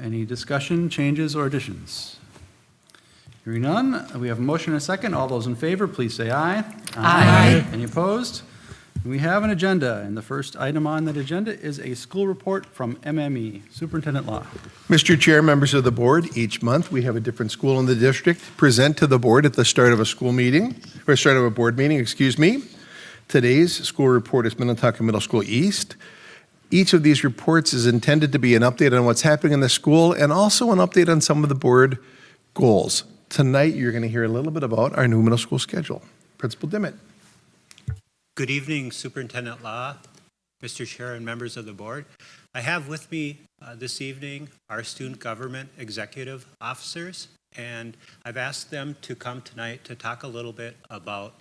Any discussion, changes, or additions? Hearing none, we have a motion and a second. All those in favor, please say aye. Aye. Any opposed? We have an agenda, and the first item on that agenda is a school report from MME. Superintendent Law. Mr. Chair, members of the board, each month we have a different school in the district present to the board at the start of a school meeting, or start of a board meeting, excuse me. Today's school report is Minnetonka Middle School East. Each of these reports is intended to be an update on what's happening in the school and also an update on some of the board goals. Tonight, you're going to hear a little bit about our new middle school schedule. Principal Dimmitt. Good evening, Superintendent Law, Mr. Chair, and members of the board. I have with me this evening our student government executive officers, and I've asked them to come tonight to talk a little bit about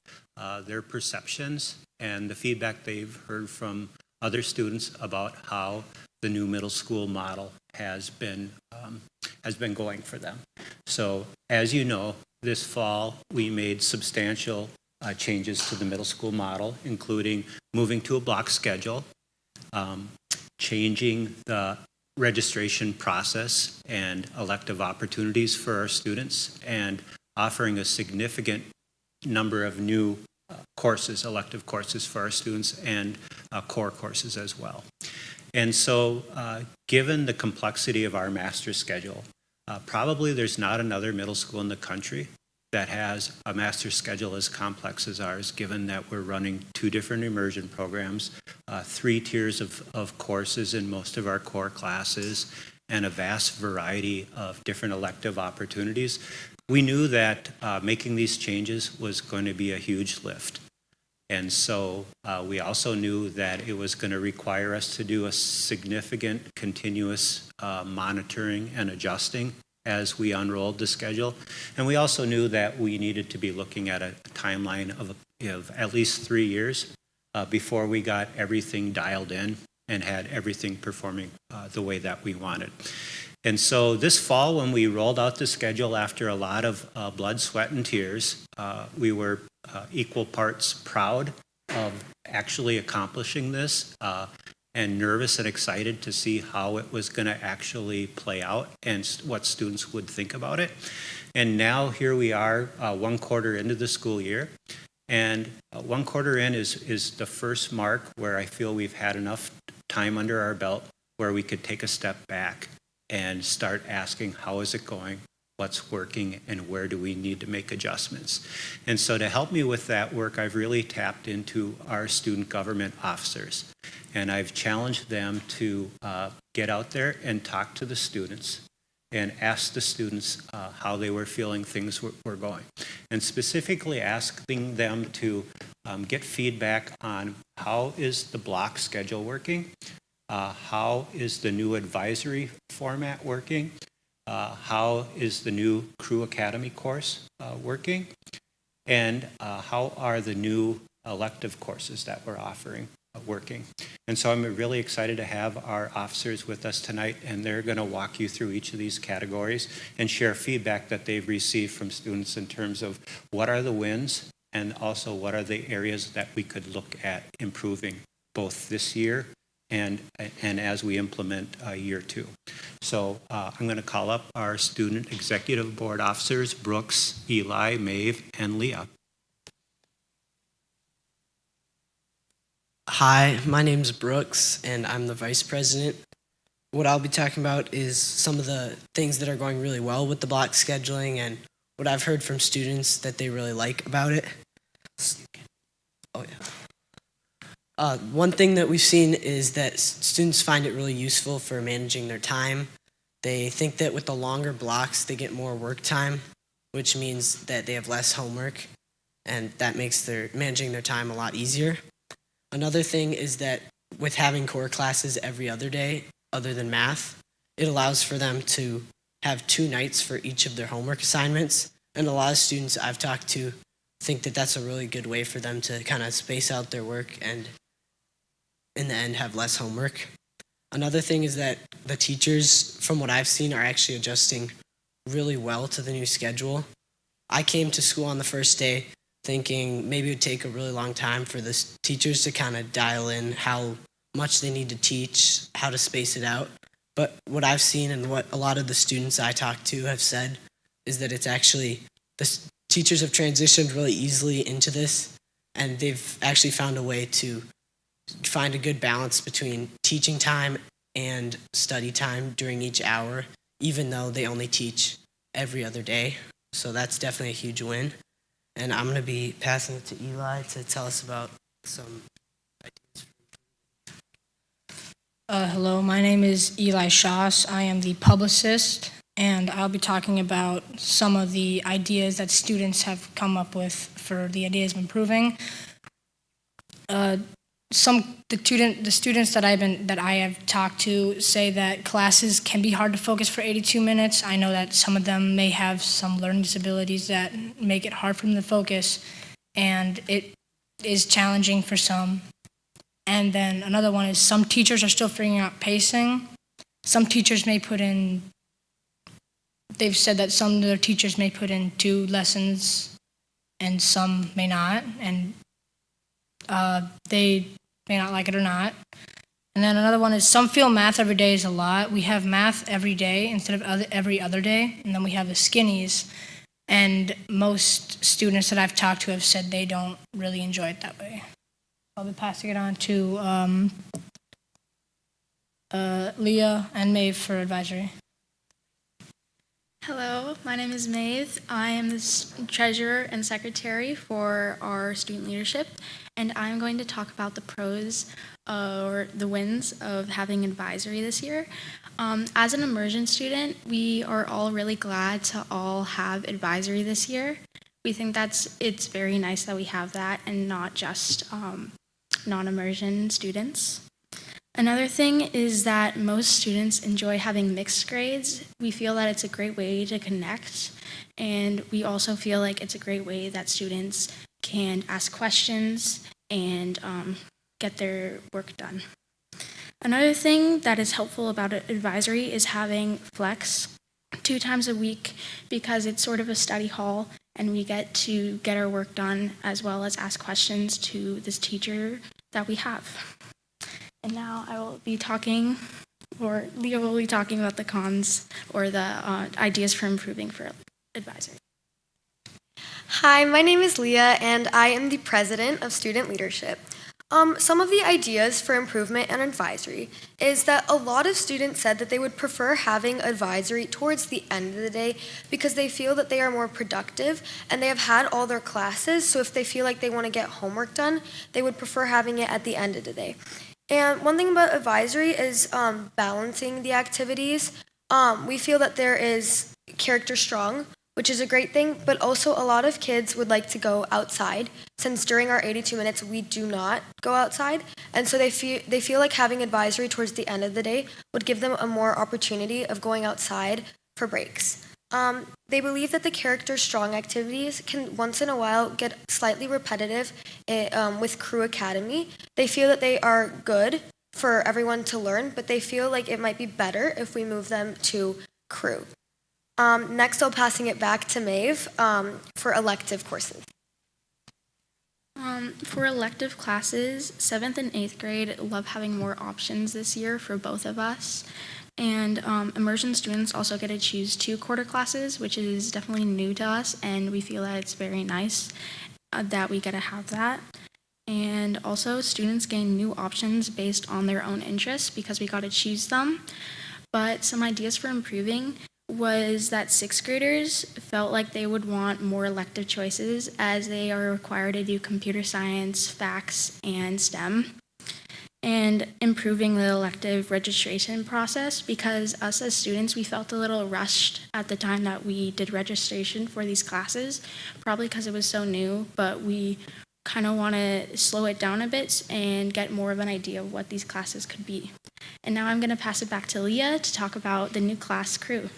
their perceptions and the feedback they've heard from other students about how the new middle school model has been going for them. So, as you know, this fall we made substantial changes to the middle school model, including moving to a block schedule, changing the registration process and elective opportunities for our students, and offering a significant number of new courses, elective courses for our students, and core courses as well. And so, given the complexity of our master's schedule, probably there's not another middle school in the country that has a master's schedule as complex as ours, given that we're running 2 different immersion programs, 3 tiers of courses in most of our core classes, and a vast variety of different elective opportunities. We knew that making these changes was going to be a huge lift. And so we also knew that it was going to require us to do a significant continuous monitoring and adjusting as we unrolled the schedule. And we also knew that we needed to be looking at a timeline of at least 3 years before we got everything dialed in and had everything performing the way that we wanted. And so this fall, when we rolled out the schedule after a lot of blood, sweat, and tears, we were equal parts proud of actually accomplishing this, and nervous and excited to see how it was going to actually play out and what students would think about it. And now here we are, 1 quarter into the school year, and 1 quarter in is the first mark where I feel we've had enough time under our belt where we could take a step back and start asking, how is it going? What's working, and where do we need to make adjustments? And so to help me with that work, I've really tapped into our student government officers. And I've challenged them to get out there and talk to the students and ask the students how they were feeling things were going. And specifically asking them to get feedback on how is the block schedule working? How is the new advisory format working? How is the new Crew Academy course working? And how are the new elective courses that we're offering working? And so I'm really excited to have our officers with us tonight, and they're going to walk you through each of these categories and share feedback that they've received from students in terms of what are the wins and also what are the areas that we could look at improving both this year and as we implement year 2. So I'm going to call up our student executive board officers, Brooks, Eli, Maeve, and Leah. Hi, my name is Brooks, and I'm the vice president. What I'll be talking about is some of the things that are going really well with the block scheduling and what I've heard from students that they really like about it. Oh, yeah. One thing that we've seen is that students find it really useful for managing their time. They think that with the longer blocks, they get more work time. which means that they have less homework, and that makes managing their time a lot easier. Another thing is that with having core classes every other day, other than math, it allows for them to have 2 nights for each of their homework assignments. And a lot of students I've talked to think that that's a really good way for them to kind of space out their work and in the end have less homework. Another thing is that the teachers, from what I've seen, are actually adjusting really well to the new schedule. I came to school on the first day thinking maybe it would take a really long time for the teachers to kind of dial in how much they need to teach, how to space it out. But what I've seen and what a lot of the students I talked to have said is that it's actually, the teachers have transitioned really easily into this, and they've actually found a way to find a good balance between teaching time and study time during each hour, even though they only teach every other day. So that's definitely a huge win. And I'm going to be passing it to Eli to tell us about some ideas. Hello, my name is Eli Schoss. I am the publicist, and I'll be talking about some of the ideas that students have come up with for the ideas of improving. The students that I have talked to say that classes can be hard to focus for 82 minutes. I know that some of them may have some learning disabilities that make it hard for them to focus, and it is challenging for some. And then another one is some teachers are still figuring out pacing. Some teachers may put in, they've said that some of their teachers may put in 2 lessons and some may not, and they may not like it or not. And then another one is some feel math every day is a lot. We have math every day instead of every other day, and then we have the skinnies. And most students that I've talked to have said they don't really enjoy it that way. I'll be passing it on to Leah and Maeve for advisory. Hello, my name is Maeve. I am the treasurer and secretary for our student leadership, and I'm going to talk about the pros or the wins of having advisory this year. As an immersion student, we are all really glad to all have advisory this year. We think it's very nice that we have that and not just non-immersion students. Another thing is that most students enjoy having mixed grades. We feel that it's a great way to connect, and we also feel like it's a great way that students can ask questions and get their work done. Another thing that is helpful about advisory is having flex 2 times a week, because it's sort of a study hall and we get to get our work done as well as ask questions to this teacher that we have. And now I will be talking, or Leah will be talking about the cons or the ideas for improving for advisory. Hi, my name is Leah, and I am the president of student leadership. Some of the ideas for improvement and advisory is that a lot of students said that they would prefer having advisory towards the end of the day because they feel that they are more productive and they have had all their classes, so if they feel like they want to get homework done, they would prefer having it at the end of the day. And one thing about advisory is balancing the activities. We feel that there is character strong, which is a great thing, but also a lot of kids would like to go outside, since during our 82 minutes we do not go outside, and so they feel like having advisory towards the end of the day would give them a more opportunity of going outside for breaks. They believe that the character strong activities can once in a while get slightly repetitive with Crew Academy. They feel that they are good for everyone to learn, but they feel like it might be better if we move them to Crew. Next, I'll passing it back to Maeve for elective courses. For elective classes, 7th and 8th grade love having more options this year for both of us. And immersion students also get to choose 2 quarter classes, which is definitely new to us, and we feel that it's very nice that we get to have that. And also, students gain new options based on their own interests because we got to choose them. But some ideas for improving was that 6th graders felt like they would want more elective choices as they are required to do computer science, facts, and STEM. and improving the elective registration process, because us as students, we felt a little rushed at the time that we did registration for these classes, probably because it was so new, but we kind of want to slow it down a bit and get more of an idea of what these classes could be. And now I'm going to pass it back to Leah to talk about the new class crew.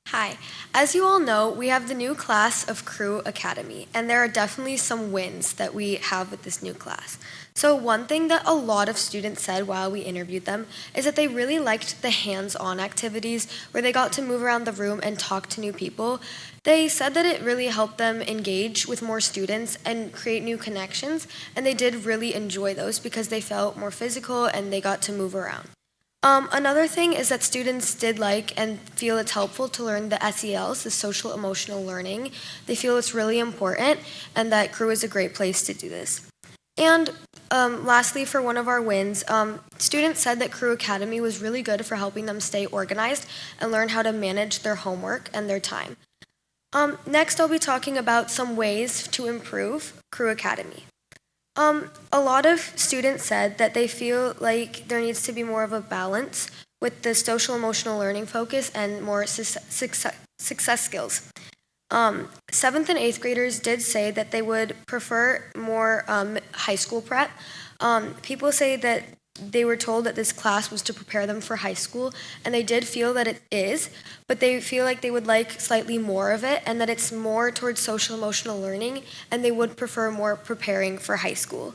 Hi. As you all know, we have the new class of Crew Academy, and there are definitely some wins that we have with this new class. So one thing that a lot of students said while we interviewed them is that they really liked the hands-on activities where they got to move around the room and talk to new people. They said that it really helped them engage with more students and create new connections, and they did really enjoy those because they felt more physical and they got to move around. Another thing is that students did like and feel it's helpful to learn the SELs, the social emotional learning. They feel it's really important and that Crew is a great place to do this. And lastly, for one of our wins, students said that Crew Academy was really good for helping them stay organized and learn how to manage their homework and their time. Next, I'll be talking about some ways to improve Crew Academy. A lot of students said that they feel like there needs to be more of a balance with the social emotional learning focus and more success skills. 7th and 8th graders did say that they would prefer more high school prep. People say that they were told that this class was to prepare them for high school, and they did feel that it is, but they feel like they would like slightly more of it and that it's more towards social emotional learning, and they would prefer more preparing for high school.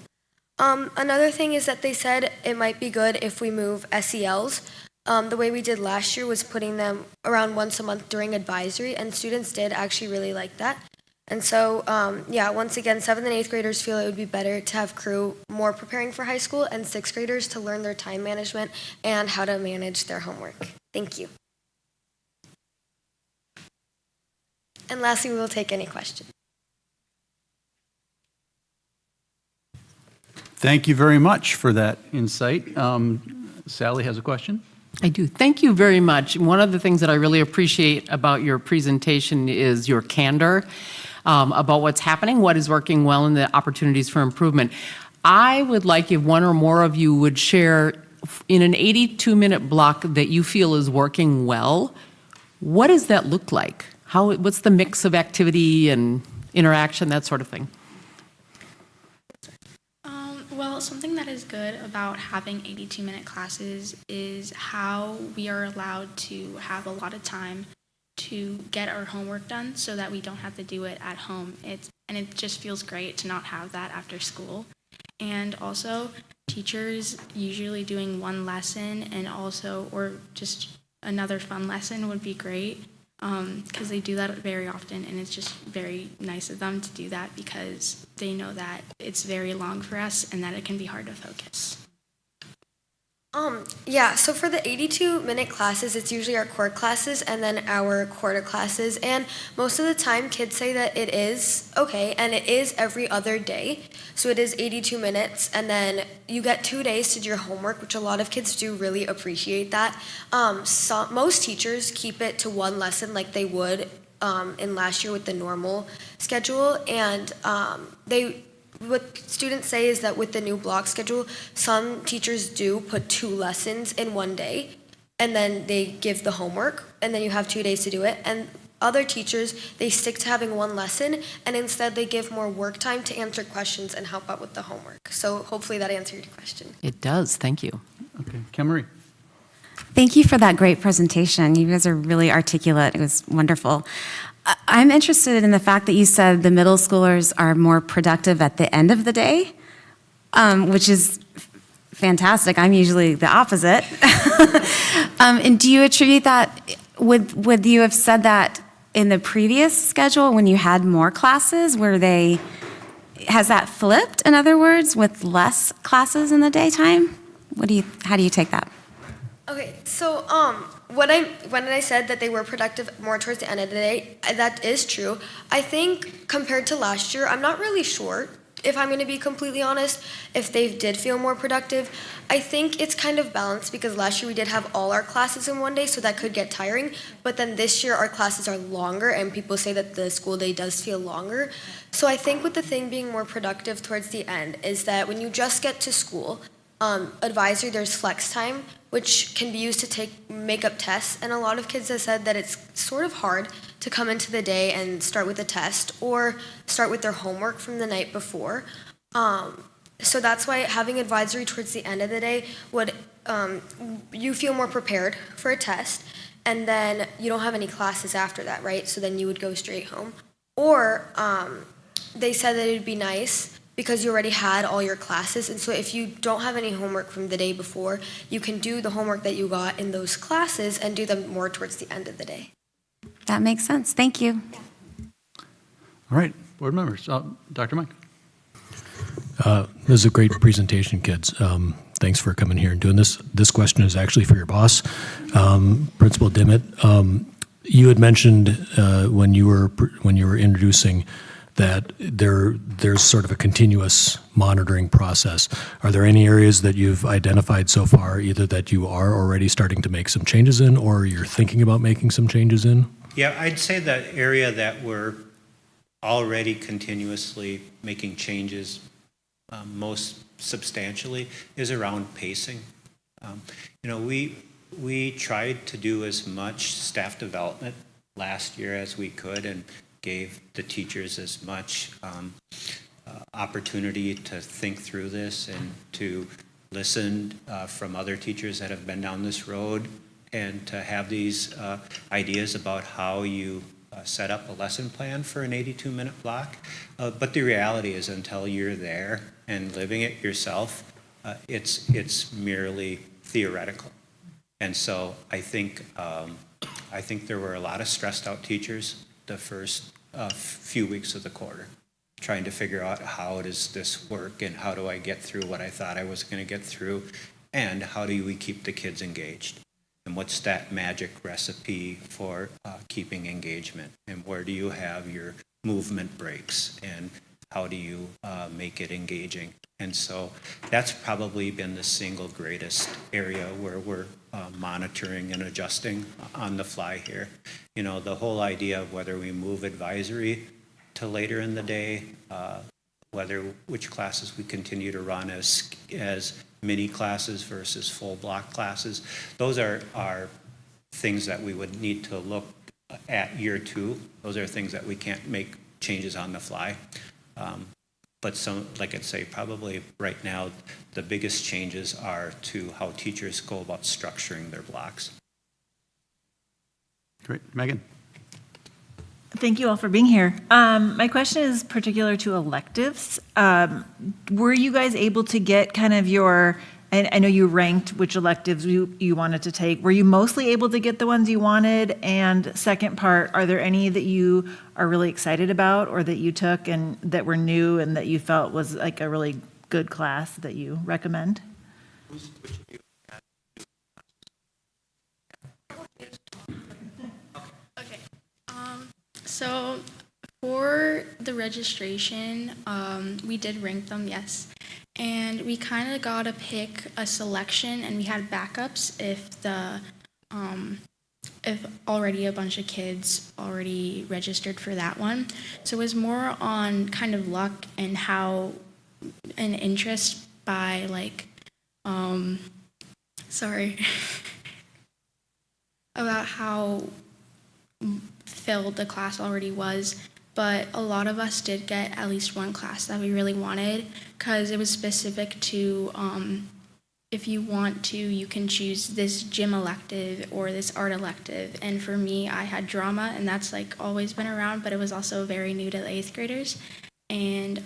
Another thing is that they said it might be good if we move SELs. The way we did last year was putting them around once a month during advisory, and students did actually really like that. And so, yeah, once again, 7th and 8th graders feel it would be better to have Crew more preparing for high school, and 6th graders to learn their time management and how to manage their homework. Thank you. And lastly, we will take any questions. Thank you very much for that insight. Sally has a question. I do. Thank you very much. One of the things that I really appreciate about your presentation is your candor about what's happening, what is working well, and the opportunities for improvement. I would like if one or more of you would share in an 82-minute block that you feel is working well. What does that look like? What's the mix of activity and interaction, that sort of thing? Well, something that is good about having 82-minute classes is how we are allowed to have a lot of time to get our homework done so that we don't have to do it at home. It just feels great to not have that after school. And also, teachers usually doing one lesson and also, or just another fun lesson would be great, because they do that very often, and it's just very nice of them to do that because they know that it's very long for us and that it can be hard to focus. Yeah, so for the 82-minute classes, it's usually our core classes and then our quarter classes. And most of the time, kids say that it is okay, and it is every other day. So it is 82 minutes, and then you get 2 days to do your homework, which a lot of kids do really appreciate that. Most teachers keep it to one lesson like they would in last year with the normal schedule. And what students say is that with the new block schedule, some teachers do put 2 lessons in one day, and then they give the homework, and then you have 2 days to do it. And other teachers, they stick to having 1 lesson, and instead they give more work time to answer questions and help out with the homework. So hopefully that answered your question. It does. Thank you. Okay, Camry. Thank you for that great presentation. You guys are really articulate. It was wonderful. I'm interested in the fact that you said the middle schoolers are more productive at the end of the day, which is fantastic. I'm usually the opposite. And do you attribute that, would you have said that in the previous schedule when you had more classes? Has that flipped, in other words, with less classes in the daytime? How do you take that? Okay, so when I said that they were productive more towards the end of the day, that is true. I think compared to last year, I'm not really sure if I'm going to be completely honest, if they did feel more productive, I think it's kind of balanced because last year we did have all our classes in one day, so that could get tiring. But then this year our classes are longer, and people say that the school day does feel longer. So I think with the thing being more productive towards the end is that when you just get to school, advisory, there's flex time, which can be used to make up tests. And a lot of kids have said that it's sort of hard to come into the day and start with a test or start with their homework from the night before. So that's why having advisory towards the end of the day would, you feel more prepared for a test, and then you don't have any classes after that, right? So then you would go straight home. Or they said that it'd be nice because you already had all your classes, and so if you don't have any homework from the day before, you can do the homework that you got in those classes and do them more towards the end of the day. That makes sense. Thank you. All right, board members. Dr. Mike. This is a great presentation, kids. Thanks for coming here and doing this. This question is actually for your boss, Principal Dimmitt. You had mentioned when you were introducing that there's sort of a continuous monitoring process. Are there any areas that you've identified so far, either that you are already starting to make some changes in, or you're thinking about making some changes in? Yeah, I'd say the area that we're already continuously making changes most substantially is around pacing. We tried to do as much staff development last year as we could and gave the teachers as much opportunity to think through this and to listen from other teachers that have been down this road and to have these ideas about how you set up a lesson plan for an 82-minute block. But the reality is until you're there and living it yourself, it's merely theoretical. And so I think there were a lot of stressed out teachers the first few weeks of the quarter, trying to figure out how does this work and how do I get through what I thought I was going to get through, and how do we keep the kids engaged, and what's that magic recipe for keeping engagement, and where do you have your movement breaks, and how do you make it engaging. And so that's probably been the single greatest area where we're monitoring and adjusting on the fly here. The whole idea of whether we move advisory to later in the day, which classes we continue to run as mini classes versus full block classes, those are things that we would need to look at year two. Those are things that we can't make changes on the fly. But like I'd say, probably right now, the biggest changes are to how teachers go about structuring their blocks. Great. Megan. Thank you all for being here. My question is particular to electives. Were you guys able to get kind of I know you ranked which electives you wanted to take. Were you mostly able to get the ones you wanted? And second part, are there any that you are really excited about or that you took and that were new and that you felt was like a really good class that you recommend? Okay. So for the registration, we did rank them, yes. And we kind of got to pick a selection, and we had backups if already a bunch of kids already registered for that one. So it was more on kind of luck and how an interest by about how filled the class already was. But a lot of us did get at least one class that we really wanted because it was specific to if you want to, you can choose this gym elective or this art elective. And for me, I had drama, and that's always been around, but it was also very new to the 8th graders. And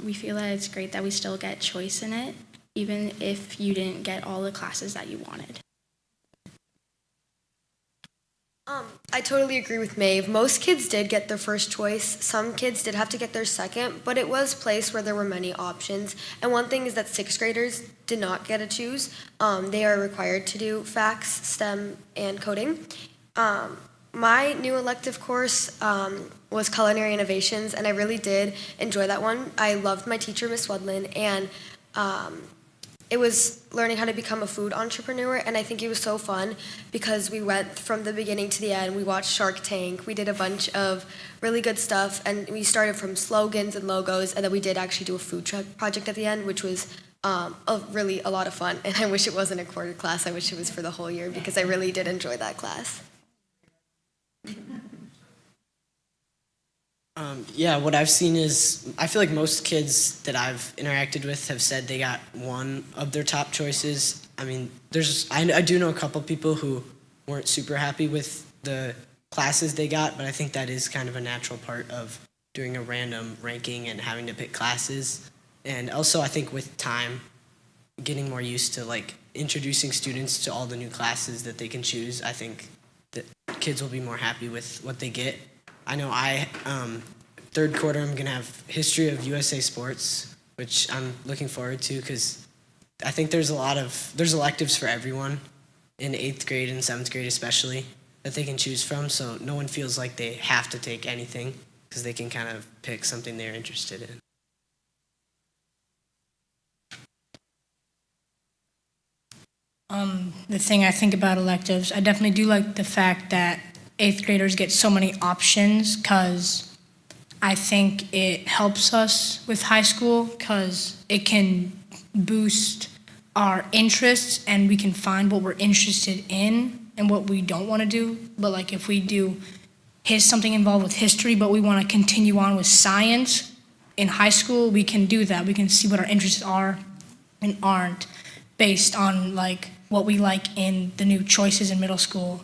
we feel that it's great that we still get choice in it, even if you didn't get all the classes that you wanted. I totally agree with Maeve. Most kids did get their first choice. Some kids did have to get their second, but it was a place where there were many options. And one thing is that 6th graders did not get to choose. They are required to do facts, STEM, and coding. my new elective course was Culinary Innovations, and I really did enjoy that one. I loved my teacher, Miss Wedlin, and it was learning how to become a food entrepreneur, and I think it was so fun because we went from the beginning to the end. We watched Shark Tank. We did a bunch of really good stuff, and we started from slogans and logos, and then we did actually do a food truck project at the end, which was really a lot of fun. And I wish it wasn't a quarter class. I wish it was for the whole year because I really did enjoy that class. Yeah, what I've seen is, I feel like most kids that I've interacted with have said they got one of their top choices. I mean, I do know a couple people who weren't super happy with the classes they got, but I think that is kind of a natural part of doing a random ranking and having to pick classes. And also, I think with time, getting more used to like introducing students to all the new classes that they can choose, I think that kids will be more happy with what they get. I know third quarter I'm gonna have history of USA sports, which I'm looking forward to because I think there's electives for everyone in 8th grade and 7th grade especially that they can choose from, so no one feels like they have to take anything because they can kind of pick something they're interested in. The thing I think about electives, I definitely do like the fact that 8th graders get so many options because I think it helps us with high school because it can boost our interests and we can find what we're interested in and what we don't want to do. But like if we do something involved with history, but we want to continue on with science in high school, we can do that. We can see what our interests are and aren't based on like what we like in the new choices in middle school.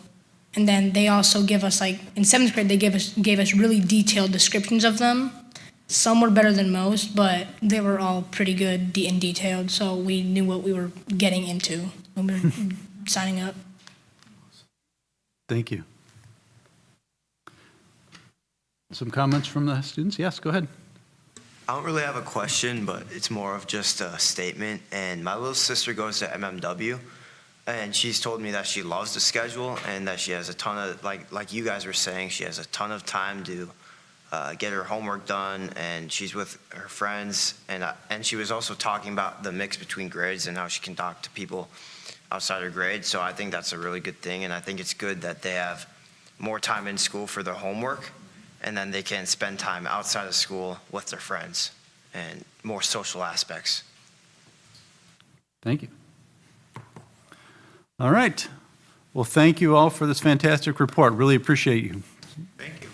And then they also give us, like, in 7th grade, they gave us really detailed descriptions of them. Some were better than most, but they were all pretty good and detailed, so we knew what we were getting into when we were signing up. Thank you. Some comments from the students? Yes, go ahead. I don't really have a question, but it's more of just a statement. And my little sister goes to MMW. And she's told me that she loves the schedule and that she has a ton of, like you guys were saying, she has a ton of time to get her homework done, and she's with her friends. And she was also talking about the mix between grades and how she can talk to people outside her grade. So I think that's a really good thing, and I think it's good that they have more time in school for their homework, and then they can spend time outside of school with their friends and more social aspects. Thank you. All right. Well, thank you all for this fantastic report. Really appreciate you. Thank you.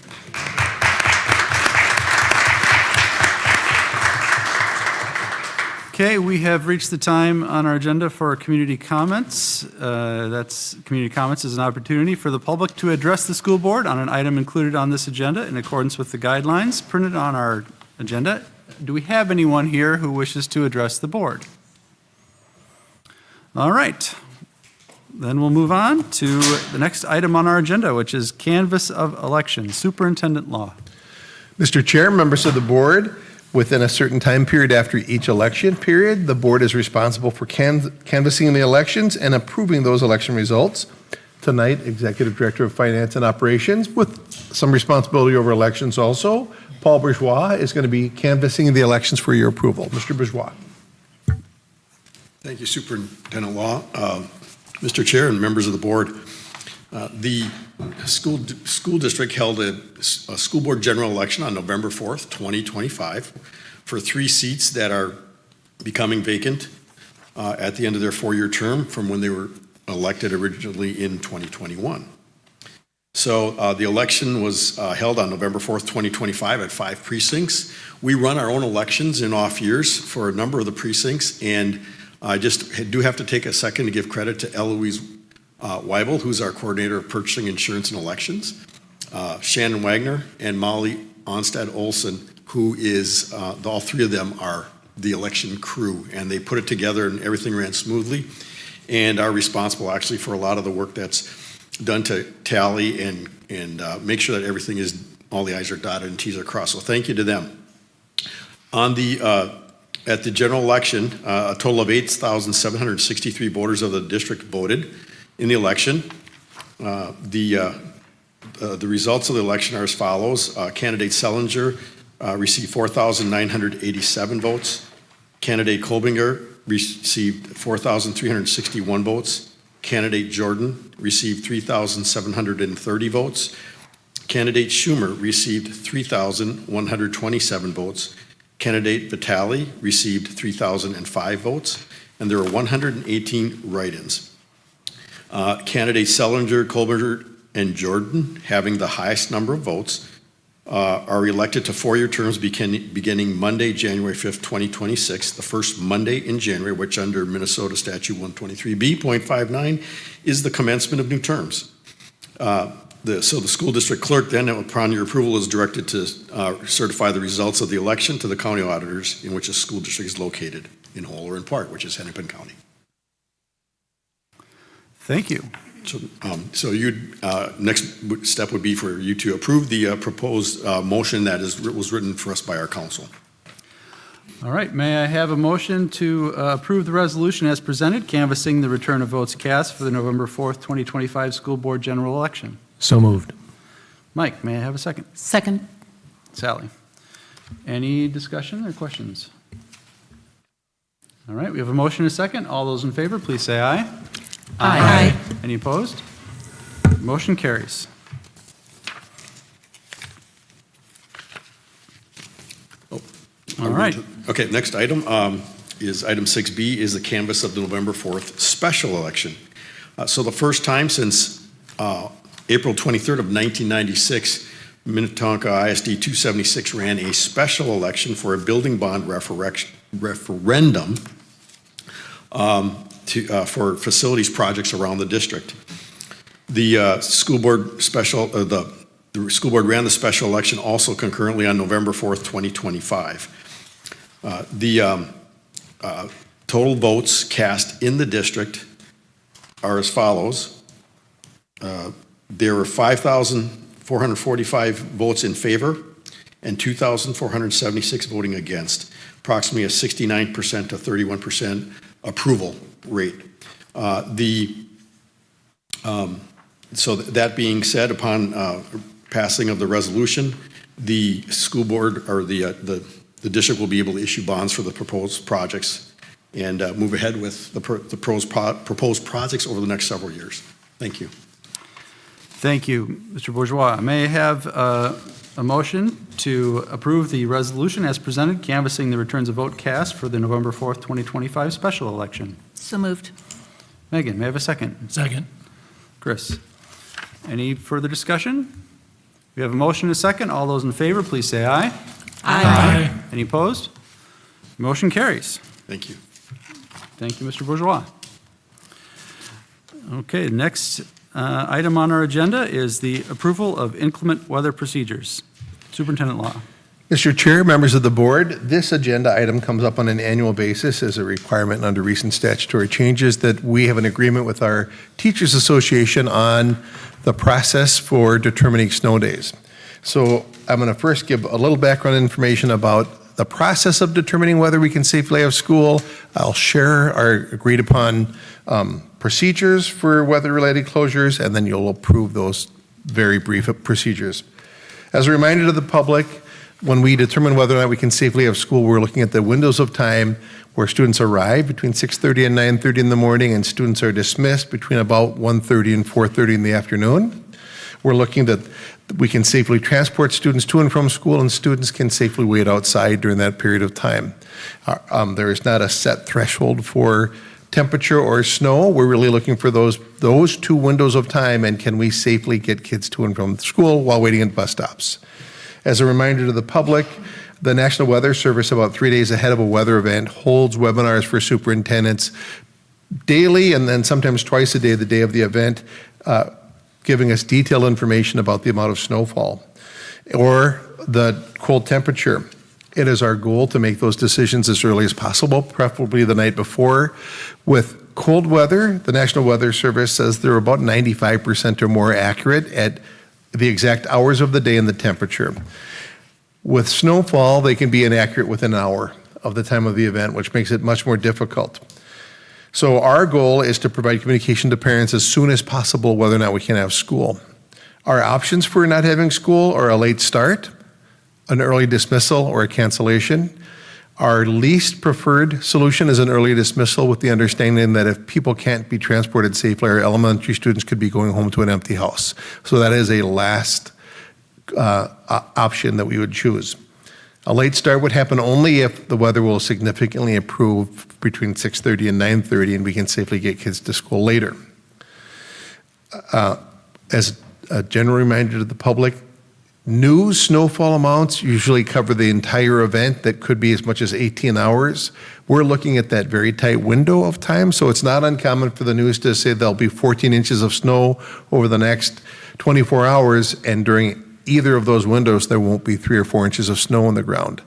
Okay, we have reached the time on our agenda for community comments. Community comments is an opportunity for the public to address the school board on an item included on this agenda in accordance with the guidelines printed on our agenda. Do we have anyone here who wishes to address the board? All right. Then we'll move on to the next item on our agenda, which is canvass of elections, superintendent law. Mr. Chair, members of the board, within a certain time period after each election period, the board is responsible for canvassing the elections and approving those election results. Tonight, Executive Director of Finance and Operations, with some responsibility over elections also, Paul Bourgeois, is going to be canvassing the elections for your approval. Mr. Bourgeois. Thank you, Superintendent Law. Mr. Chair and members of the board, the school district held a school board general election on November 4th, 2025 for 3 seats that are becoming vacant at the end of their 4-year term from when they were elected originally in 2021. So the election was held on November 4th, 2025 at 5 precincts. We run our own elections in off years for a number of the precincts, and I just do have to take a second to give credit to Eloise Weibel, who's our coordinator of purchasing, insurance, and elections, Shannon Wagner, and Molly Onstad Olson, who is, all 3 of them are the election crew, and they put it together and everything ran smoothly, and are responsible actually for a lot of the work that's done to tally and make sure that everything is, all the I's are dotted and T's are crossed. So thank you to them. On the at the general election, a total of 8,763 voters of the district voted in the election. The The results of the election are as follows. Candidate Sellinger received 4,987 votes. Candidate Kolbinger received 4,361 votes. Candidate Jordan received 3,730 votes. Candidate Schumer received 3,127 votes. Candidate Vitale received 3,005 votes, and there were 118 write-ins. Candidate Sellinger, Kolbinger, and Jordan, having the highest number of votes, are elected to four-year terms beginning Monday, January 5th, 2026, the first Monday in January, which under Minnesota Statute 123B.59 is the commencement of new terms. So the school district clerk then, upon your approval, is directed to certify the results of the election to the county auditors in which a school district is located, in whole or in part, which is Hennepin County. Thank you. So next step would be for you to approve the proposed motion that was written for us by our council. All right, may I have a motion to approve the resolution as presented, canvassing the return of votes cast for the November 4th, 2025 school board general election? So moved. Mike, may I have a second? Second. Sally. Any discussion or questions? All right, we have a motion and a second. All those in favor, please say aye. Aye. Any opposed? Motion carries. All right. Okay, next item is item 6B is the canvass of the November 4th special election. So the first time since April 23rd of 1996, Minnetonka ISD 276 ran a special election for a building bond referendum for facilities projects around the district. The school board the school board ran the special election also concurrently on November 4th, 2025. The total votes cast in the district are as follows. There were 5,445 votes in favor and 2,476 voting against, approximately a 69% to 31% approval rate. So that being said, upon passing of the resolution, the school board or the district will be able to issue bonds for the proposed projects and move ahead with the proposed projects over the next several years. Thank you. Thank you, Mr. Bourgeois. May I have a motion to approve the resolution as presented, canvassing the returns of vote cast for the November 4th, 2025 special election? So moved. Megan, may I have a second? Second. Chris, any further discussion? We have a motion and a second. All those in favor, please say aye. Aye. Any opposed? Motion carries. Thank you. Thank you, Mr. Bourgeois. Okay, next item on our agenda is the approval of inclement weather procedures. Superintendent Law. Mr. Chair, members of the board, this agenda item comes up on an annual basis as a requirement under recent statutory changes that we have an agreement with our Teachers Association on the process for determining snow days. So I'm going to first give a little background information about the process of determining whether we can safely have school. I'll share our agreed upon procedures for weather-related closures, and then you'll approve those very brief procedures. As a reminder to the public, when we determine whether or not we can safely have school, we're looking at the windows of time where students arrive between 6:30 and 9:30 in the morning, and students are dismissed between about 1:30 and 4:30 in the afternoon. We're looking that we can safely transport students to and from school, and students can safely wait outside during that period of time. There is not a set threshold for temperature or snow. We're really looking for those two windows of time, and can we safely get kids to and from school while waiting at bus stops. As a reminder to the public, the National Weather Service, about 3 days ahead of a weather event, holds webinars for superintendents daily and then sometimes twice a day, the day of the event, giving us detailed information about the amount of snowfall or the cold temperature. It is our goal to make those decisions as early as possible, preferably the night before. With cold weather, the National Weather Service says they're about 95% or more accurate at the exact hours of the day and the temperature. With snowfall, they can be inaccurate within an hour of the time of the event, which makes it much more difficult. So our goal is to provide communication to parents as soon as possible whether or not we can have school. Our options for not having school are a late start, an early dismissal, or a cancellation. Our least preferred solution is an early dismissal with the understanding that if people can't be transported safely, our elementary students could be going home to an empty house. So that is a last option that we would choose. A late start would happen only if the weather will significantly improve between 6:30 and 9:30 and we can safely get kids to school later. As a general reminder to the public, new snowfall amounts usually cover the entire event. That could be as much as 18 hours. We're looking at that very tight window of time, so it's not uncommon for the news to say there'll be 14 inches of snow over the next 24 hours, and during either of those windows, there won't be 3 or 4 inches of snow on the ground.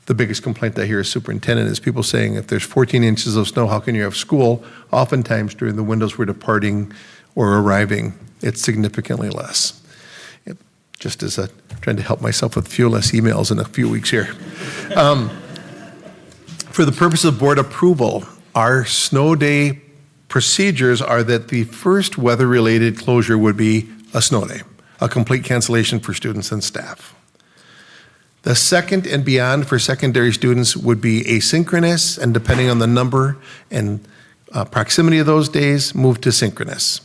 The biggest complaint I hear as superintendent is people saying, if there's 14 inches of snow, how can you have school? Oftentimes during the windows we're departing or arriving, it's significantly less. Just as trying to help myself with a few less emails in a few weeks here. For the purpose of board approval, our snow day procedures are that the first weather-related closure would be a snow day, a complete cancellation for students and staff. The second and beyond for secondary students would be asynchronous, and depending on the number and proximity of those days, move to synchronous.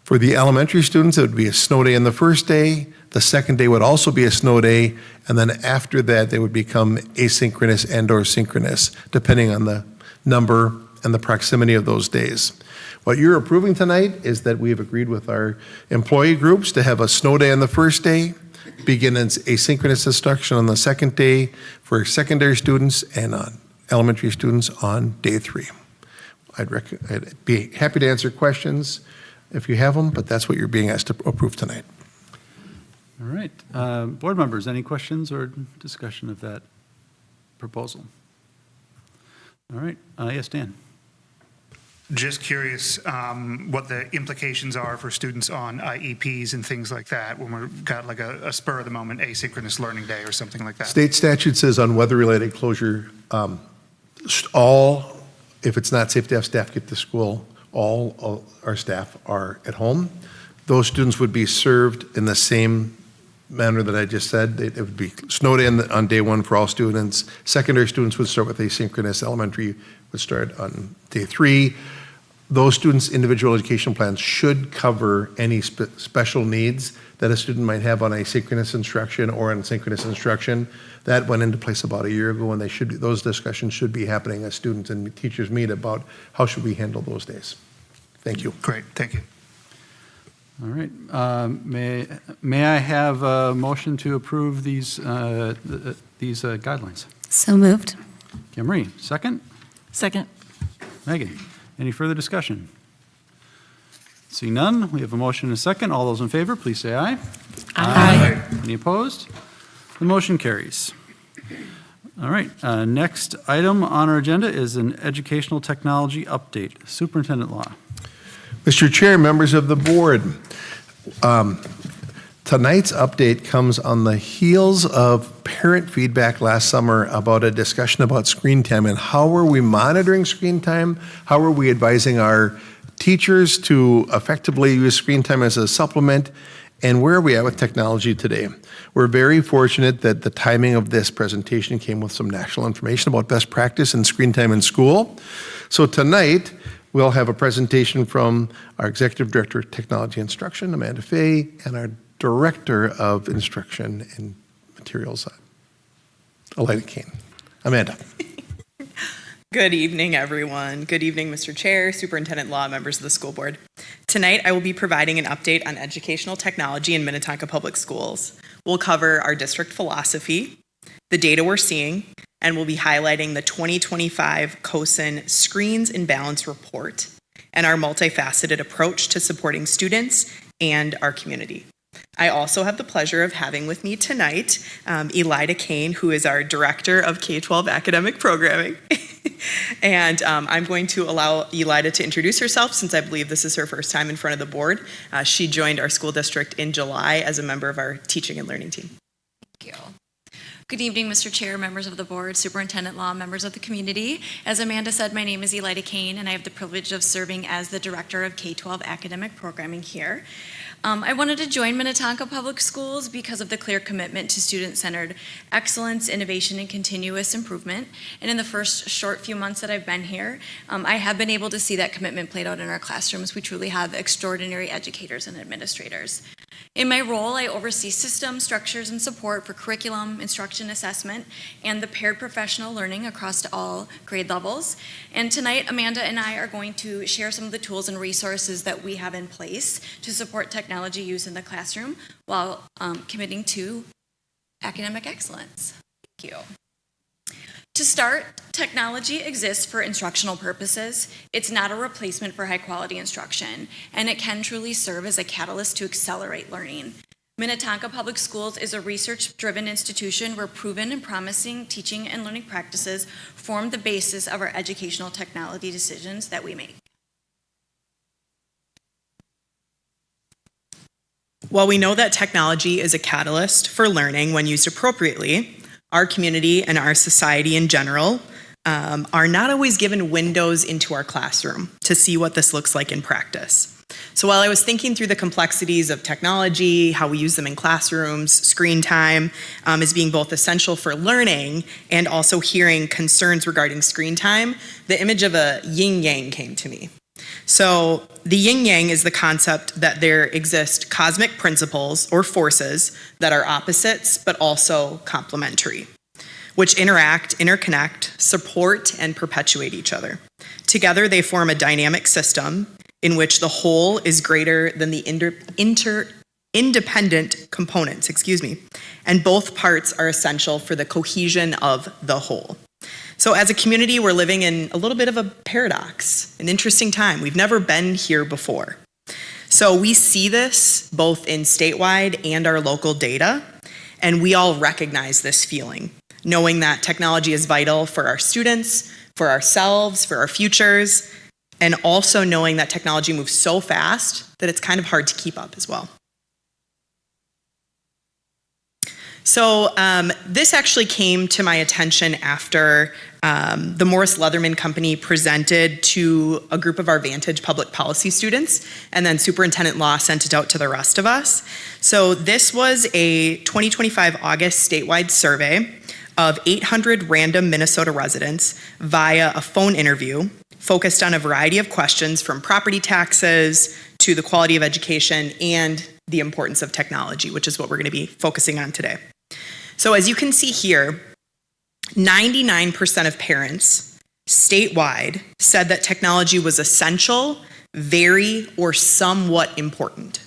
For the elementary students, it would be a snow day on the first day. The second day would also be a snow day, and then after that, they would become asynchronous and/or synchronous, depending on the number and the proximity of those days. What you're approving tonight is that we have agreed with our employee groups to have a snow day on the first day, begin as asynchronous instruction on the second day for secondary students and on elementary students on day 3. I'd be happy to answer questions if you have them, but that's what you're being asked to approve tonight. All right. Board members, any questions or discussion of that proposal? All right. Yes, Dan. Just curious what the implications are for students on IEPs and things like that when we've got like a spur of the moment asynchronous learning day or something like that. State statute says on weather-related closure, if it's not safe to have staff get to school, all our staff are at home. Those students would be served in the same manner that I just said. It would be snow day on day 1 for all students. Secondary students would start with asynchronous. Elementary would start on day 3. Those students' individual education plans should cover any special needs that a student might have on asynchronous instruction or on synchronous instruction. That went into place about a year ago, and those discussions should be happening as students and teachers meet about how should we handle those days. Thank you. Great, thank you. All right. May I have a motion to approve these guidelines? So moved. Camry, second? Second. Megan, any further discussion? See none, we have a motion and a second. All those in favor, please say aye. Aye. Any opposed? The motion carries. All right, next item on our agenda is an educational technology update. Superintendent Law. Mr. Chair, members of the board, tonight's update comes on the heels of parent feedback last summer about a discussion about screen time and how are we monitoring screen time, how are we advising our teachers to effectively use screen time as a supplement, and where are we at with technology today. We're very fortunate that the timing of this presentation came with some national information about best practice and screen time in school. So tonight, we'll have a presentation from our Executive Director of Technology Instruction, Amanda Fay, and our Director of Instruction and Materials, Elida Kane. Amanda. Good evening, everyone. Good evening, Mr. Chair, Superintendent Law, members of the school board. Tonight, I will be providing an update on educational technology in Minnetonka Public Schools. We'll cover our district philosophy, the data we're seeing, and we'll be highlighting the 2025 COSN Screens and Balance Report and our multifaceted approach to supporting students and our community. I also have the pleasure of having with me tonight Elida Kane, who is our Director of K-12 Academic Programming. And I'm going to allow Elida to introduce herself since I believe this is her first time in front of the board. She joined our school district in July as a member of our teaching and learning team. Thank you. Good evening, Mr. Chair, members of the board, Superintendent Law, members of the community. As Amanda said, my name is Elida Kane, and I have the privilege of serving as the Director of K-12 Academic Programming here. I wanted to join Minnetonka Public Schools because of the clear commitment to student-centered excellence, innovation, and continuous improvement. And in the first short few months that I've been here, I have been able to see that commitment played out in our classrooms. We truly have extraordinary educators and administrators. In my role, I oversee systems, structures, and support for curriculum, instruction assessment, and the paired professional learning across all grade levels. And tonight, Amanda and I are going to share some of the tools and resources that we have in place to support technology use in the classroom while committing to academic excellence. Thank you. To start, technology exists for instructional purposes. It's not a replacement for high-quality instruction, and it can truly serve as a catalyst to accelerate learning. Minnetonka Public Schools is a research-driven institution where proven and promising teaching and learning practices form the basis of our educational technology decisions that we make. While we know that technology is a catalyst for learning when used appropriately, our community and our society in general are not always given windows into our classroom to see what this looks like in practice. So while I was thinking through the complexities of technology, how we use them in classrooms, screen time as being both essential for learning and also hearing concerns regarding screen time, the image of a yin-yang came to me. So the yin-yang is the concept that there exist cosmic principles or forces that are opposites but also complementary, which interact, interconnect, support, and perpetuate each other. Together they form a dynamic system in which the whole is greater than the independent components, and both parts are essential for the cohesion of the whole. So as a community, we're living in a little bit of a paradox, an interesting time. We've never been here before. So we see this both in statewide and our local data, and we all recognize this feeling, knowing that technology is vital for our students, for ourselves, for our futures, and also knowing that technology moves so fast that it's kind of hard to keep up as well. So this actually came to my attention after the Morris Leatherman Company presented to a group of our Vantage public policy students, and then Superintendent Law sent it out to the rest of us. So this was a 2025 August statewide survey of 800 random Minnesota residents via a phone interview focused on a variety of questions from property taxes to the quality of education and the importance of technology, which is what we're going to be focusing on today. So as you can see here, 99% of parents statewide said that technology was essential, very, or somewhat important.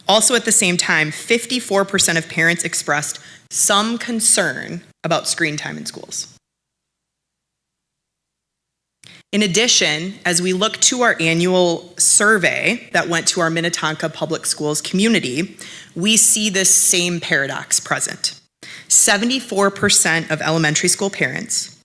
Also at the same time, 54% of parents expressed some concern about screen time in schools. In addition, as we look to our annual survey that went to our Minnetonka Public Schools community, we see this same paradox present. 74% of elementary school parents,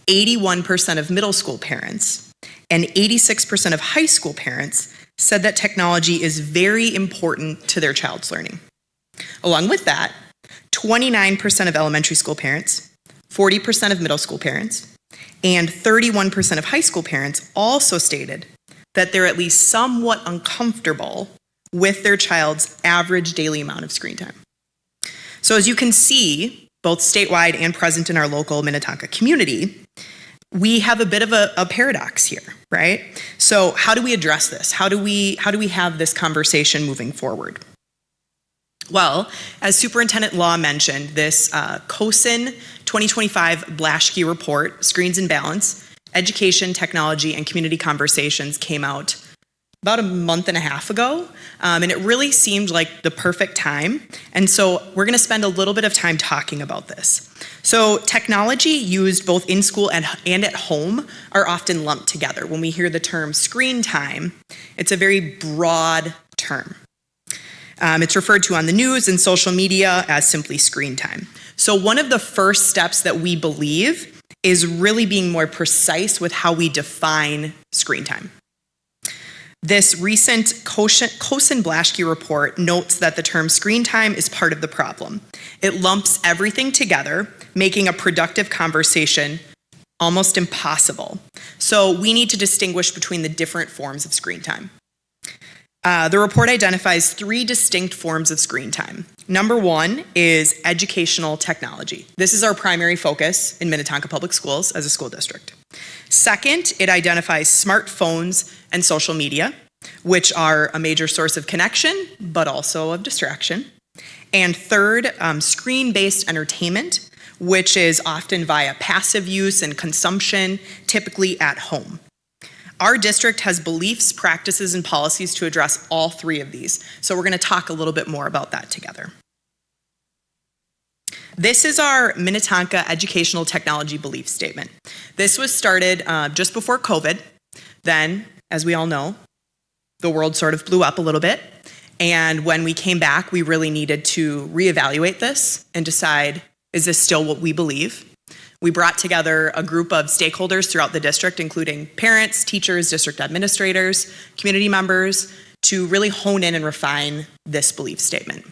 81% of middle school parents, and 86% of high school parents said that technology is very important to their child's learning. Along with that, 29% of elementary school parents, 40% of middle school parents, and 31% of high school parents also stated that they're at least somewhat uncomfortable with their child's average daily amount of screen time. So as you can see, both statewide and present in our local Minnetonka community, we have a bit of a paradox here, right? So how do we address this? How do we have this conversation moving forward? Well, as Superintendent Law mentioned, this COSIN 2025 Blaschke report, Screens and Balance, Education, Technology, and Community Conversations came out about a month and a half ago, and it really seemed like the perfect time. And so we're gonna spend a little bit of time talking about this. So technology used both in school and at home are often lumped together. When we hear the term screen time, it's a very broad term. It's referred to on the news and social media as simply screen time. So one of the first steps that we believe is really being more precise with how we define screen time. This recent COSIN Blaschke report notes that the term screen time is part of the problem. It lumps everything together, making a productive conversation almost impossible. So we need to distinguish between the different forms of screen time. The report identifies 3 distinct forms of screen time. Number 1 is educational technology. This is our primary focus in Minnetonka Public Schools as a school district. Second, it identifies smartphones and social media, which are a major source of connection, but also of distraction. And third, screen-based entertainment, which is often via passive use and consumption, typically at home. Our district has beliefs, practices, and policies to address all 3 of these. So we're going to talk a little bit more about that together. This is our Minnetonka Educational Technology Belief Statement. This was started just before COVID. Then, as we all know, the world sort of blew up a little bit. And when we came back, we really needed to reevaluate this and decide, is this still what we believe? We brought together a group of stakeholders throughout the district, including parents, teachers, district administrators, community members, to really hone in and refine this belief statement.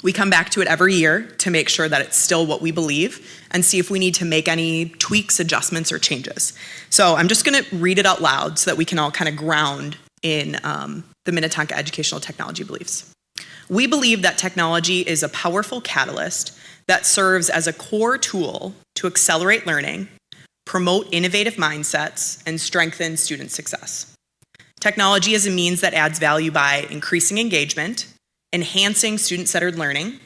We come back to it every year to make sure that it's still what we believe and see if we need to make any tweaks, adjustments, or changes. So I'm just going to read it out loud so that we can all kind of ground in the Minnetonka educational technology beliefs. We believe that technology is a powerful catalyst that serves as a core tool to accelerate learning, promote innovative mindsets, and strengthen student success. Technology is a means that adds value by increasing engagement, enhancing student-centered learning,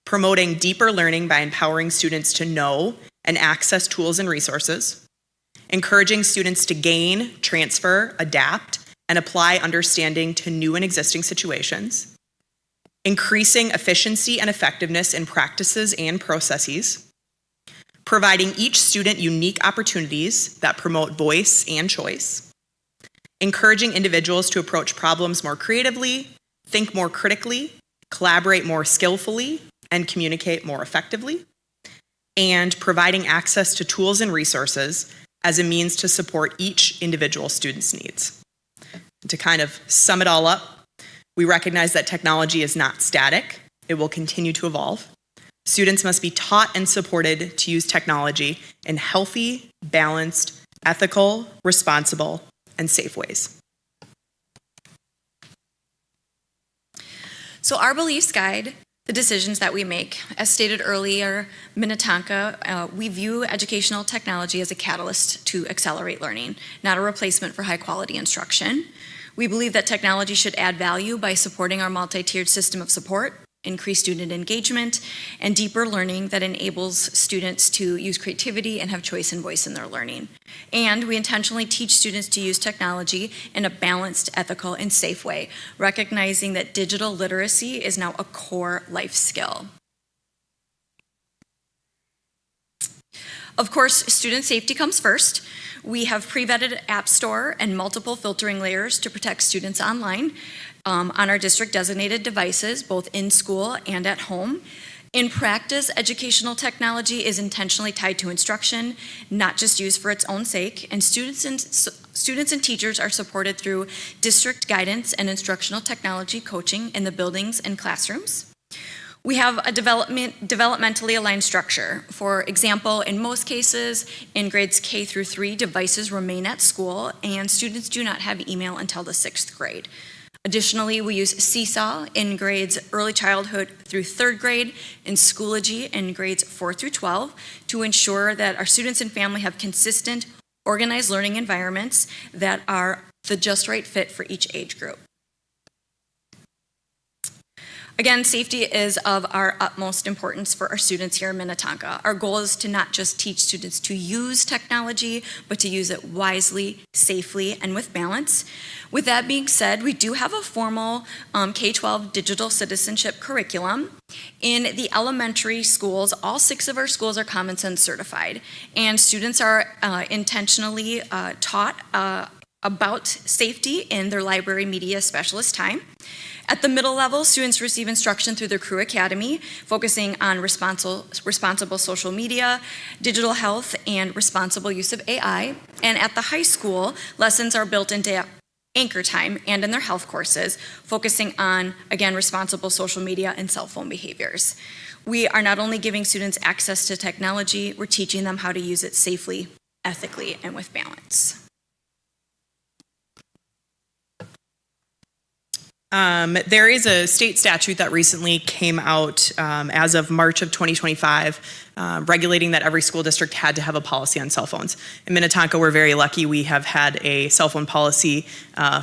promoting deeper learning by empowering students to know and access tools and resources, encouraging students to gain, transfer, adapt, and apply understanding to new and existing situations, increasing efficiency and effectiveness in practices and processes, providing each student unique opportunities that promote voice and choice, encouraging individuals to approach problems more creatively, think more critically, collaborate more skillfully, and communicate more effectively, and providing access to tools and resources as a means to support each individual student's needs. And to kind of sum it all up, we recognize that technology is not static. It will continue to evolve. Students must be taught and supported to use technology in healthy, balanced, ethical, responsible, and safe ways. So our beliefs guide the decisions that we make. As stated earlier, Minnetonka, we view educational technology as a catalyst to accelerate learning, not a replacement for high-quality instruction. We believe that technology should add value by supporting our multi-tiered system of support, increase student engagement, and deeper learning that enables students to use creativity and have choice and voice in their learning. And we intentionally teach students to use technology in a balanced, ethical, and safe way, recognizing that digital literacy is now a core life skill. Of course, student safety comes first. We have pre-vetted App Store and multiple filtering layers to protect students online on our district designated devices, both in school and at home. In practice, educational technology is intentionally tied to instruction, not just used for its own sake, and students and teachers are supported through district guidance and instructional technology coaching in the buildings and classrooms. We have a developmentally aligned structure. For example, in most cases, in grades K through 3, devices remain at school and students do not have email until the 6th grade. Additionally, we use Seesaw in grades early childhood through 3rd grade and Schoology in grades 4 through 12 to ensure that our students and family have consistent, organized learning environments that are the just right fit for each age group. Again, safety is of our utmost importance for our students here in Minnetonka. Our goal is to not just teach students to use technology, but to use it wisely, safely, and with balance. With that being said, we do have a formal K-12 digital citizenship curriculum. In the elementary schools, all 6 of our schools are Common Sense certified, and students are intentionally taught about safety in their library media specialist time. At the middle level, students receive instruction through their Crew Academy, focusing on responsible social media, digital health, and responsible use of AI. And at the high school, lessons are built into Anchor Time and in their health courses, focusing on, again, responsible social media and cell phone behaviors. We are not only giving students access to technology, we're teaching them how to use it safely, ethically, and with balance. There is a state statute that recently came out as of March of 2025, regulating that every school district had to have a policy on cell phones. In Minnetonka, we're very lucky. We have had a cell phone policy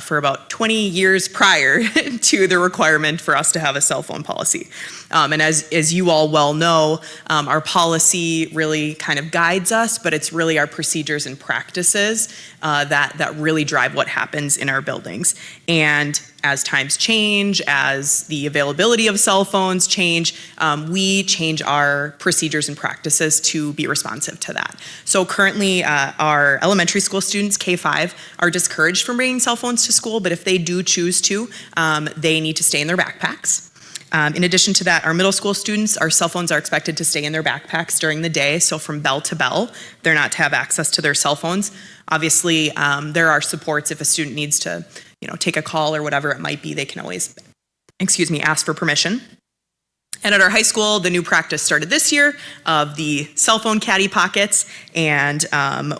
for about 20 years prior to the requirement for us to have a cell phone policy. And as you all well know, our policy really kind of guides us, but it's really our procedures and practices that really drive what happens in our buildings. And as times change, as the availability of cell phones change, we change our procedures and practices to be responsive to that. So currently, our elementary school students, K-5, are discouraged from bringing cell phones to school, but if they do choose to, they need to stay in their backpacks. In addition to that, our middle school students, our cell phones are expected to stay in their backpacks during the day, so from bell to bell, they're not to have access to their cell phones. Obviously, there are supports if a student needs to take a call or whatever it might be, they can always, ask for permission. And at our high school, the new practice started this year of the cell phone caddy pockets, and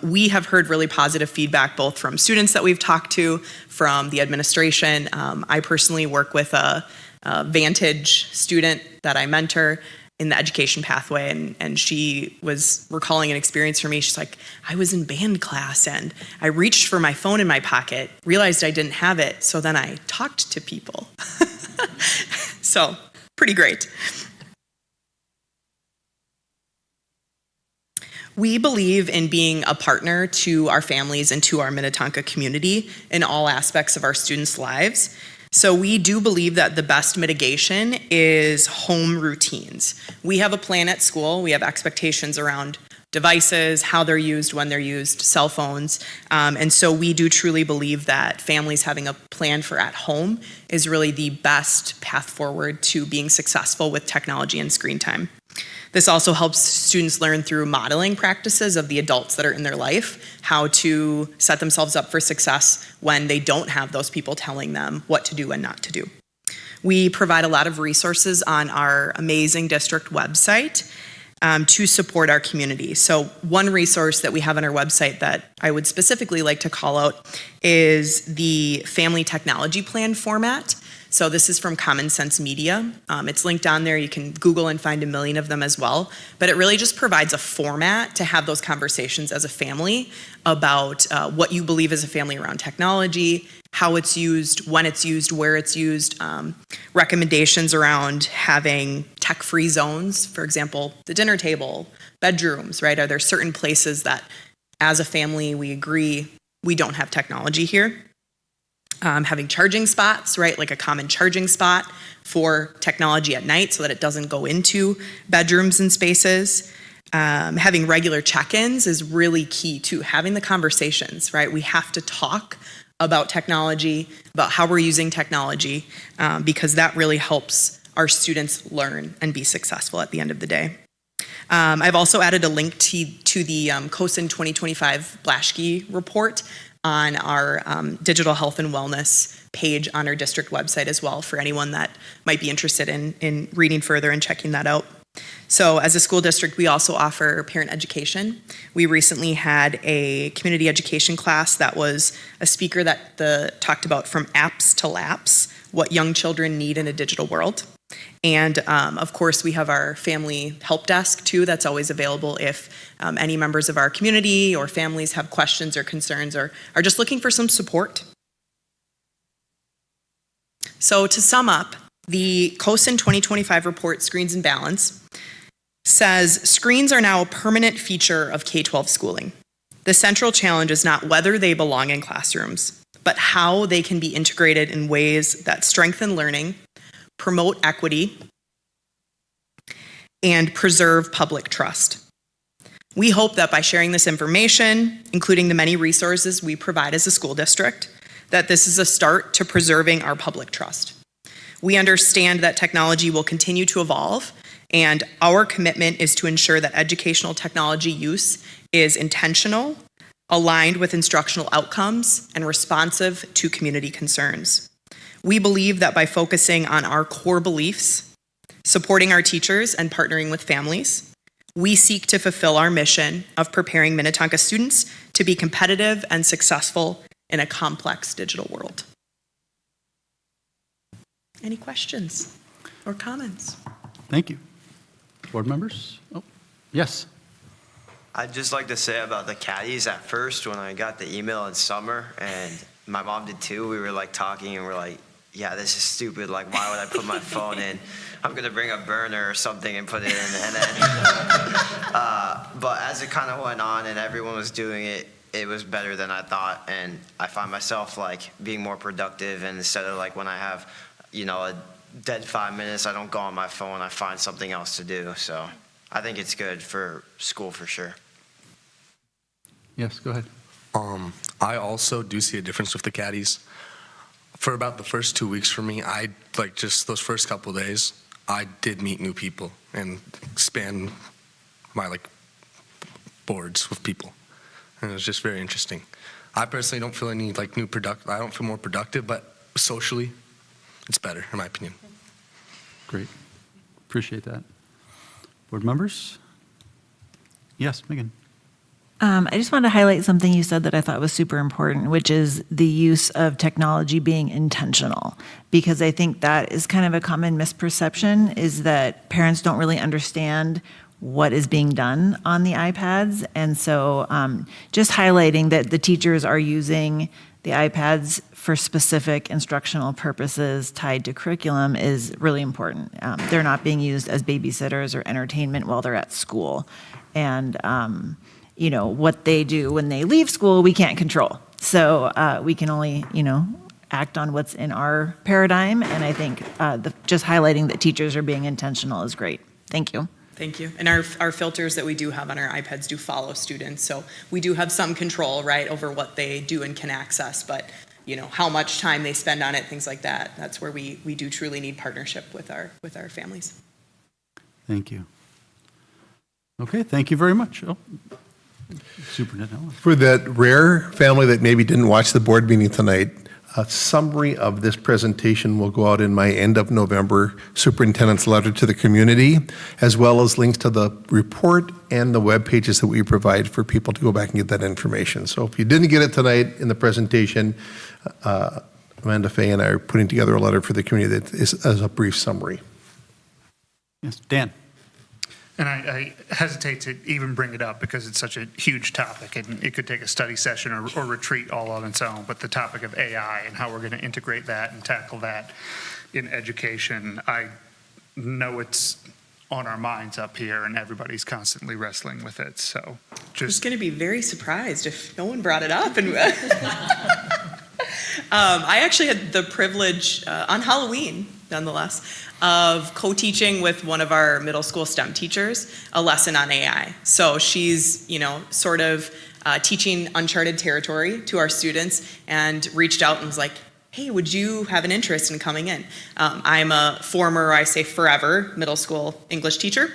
we have heard really positive feedback both from students that we've talked to, from the administration. I personally work with a Vantage student that I mentor in the education pathway, and she was recalling an experience for me. She's like, I was in band class and I reached for my phone in my pocket, realized I didn't have it, so then I talked to people. So, pretty great. We believe in being a partner to our families and to our Minnetonka community in all aspects of our students' lives. So we do believe that the best mitigation is home routines. We have a plan at school. We have expectations around devices, how they're used, when they're used, cell phones. And so we do truly believe that families having a plan for at home is really the best path forward to being successful with technology and screen time. This also helps students learn through modeling practices of the adults that are in their life, how to set themselves up for success when they don't have those people telling them what to do and not to do. We provide a lot of resources on our amazing district website to support our community. So one resource that we have on our website that I would specifically like to call out is the Family Technology Plan format. So this is from Common Sense Media. It's linked on there. You can Google and find a million of them as well. But it really just provides a format to have those conversations as a family about what you believe as a family around technology, how it's used, when it's used, where it's used, recommendations around having tech-free zones, for example, the dinner table, bedrooms, right? Are there certain places that as a family we agree we don't have technology here? Having charging spots, right? Like a common charging spot for technology at night so that it doesn't go into bedrooms and spaces. Having regular check-ins is really key to having the conversations, right? We have to talk about technology, about how we're using technology, because that really helps our students learn and be successful at the end of the day. I've also added a link to the COSIN 2025 Blaschke report on our digital health and wellness page on our district website as well for anyone that might be interested in reading further and checking that out. So as a school district, we also offer parent education. We recently had a community education class that was a speaker that talked about from apps to laps, what young children need in a digital world. And of course, we have our family help desk too that's always available if any members of our community or families have questions or concerns or are just looking for some support. So to sum up, the COSIN 2025 report, Screens and Balance, says screens are now a permanent feature of K-12 schooling. The central challenge is not whether they belong in classrooms, but how they can be integrated in ways that strengthen learning, promote equity, and preserve public trust. We hope that by sharing this information, including the many resources we provide as a school district, that this is a start to preserving our public trust. We understand that technology will continue to evolve, and our commitment is to ensure that educational technology use is intentional, aligned with instructional outcomes, and responsive to community concerns. We believe that by focusing on our core beliefs, supporting our teachers, and partnering with families, we seek to fulfill our mission of preparing Minnetonka students to be competitive and successful in a complex digital world. Any questions or comments? Thank you. Board members? Oh, yes. I'd just like to say about the caddies at first, when I got the email in summer, and my mom did too, we were like talking and we're like, yeah, this is stupid. Like, why would I put my phone in? I'm going to bring a burner or something and put it in. And then, but as it kind of went on and everyone was doing it, it was better than I thought. And I find myself like being more productive. And instead of like when I have, you know, a dead 5 minutes, I don't go on my phone. I find something else to do. So I think it's good for school for sure. Yes, go ahead. I also do see a difference with the caddies. For about the first 2 weeks for me, I like just those first couple of days, I did meet new people and expand my like boards with people. And it was just very interesting. I personally don't feel any like I don't feel more productive, but socially, it's better in my opinion. Great. Appreciate that. Board members? Yes, Megan. I just want to highlight something you said that I thought was super important, which is the use of technology being intentional, because I think that is kind of a common misperception, is that parents don't really understand what is being done on the iPads. And so just highlighting that the teachers are using the iPads for specific instructional purposes tied to curriculum is really important. They're not being used as babysitters or entertainment while they're at school. And you know, what they do when they leave school, we can't control. So we can only, you know, act on what's in our paradigm. And I think just highlighting that teachers are being intentional is great. Thank you. Thank you. And our filters that we do have on our iPads do follow students. So we do have some control, right, over what they do and can access. But, you know, how much time they spend on it, things like that, that's where we do truly need partnership with our families. Thank you. Okay, thank you very much. Oh. Superintendent. For that rare family that maybe didn't watch the board meeting tonight, a summary of this presentation will go out in my end of November superintendent's letter to the community, as well as links to the report and the web pages that we provide for people to go back and get that information. So if you didn't get it tonight in the presentation, Amanda Fay and I are putting together a letter for the community that is as a brief summary. Yes, Dan. And I hesitate to even bring it up because it's such a huge topic and it could take a study session or retreat all on its own. But the topic of AI and how we're going to integrate that and tackle that in education, I know it's on our minds up here and everybody's constantly wrestling with it. So Just going to be very surprised if no one brought it up. And I actually had the privilege on Halloween, nonetheless, of co-teaching with one of our middle school STEM teachers a lesson on AI. So she's, you know, sort of teaching uncharted territory to our students and reached out and was like, hey, would you have an interest in coming in? I'm a former, I say forever, middle school English teacher.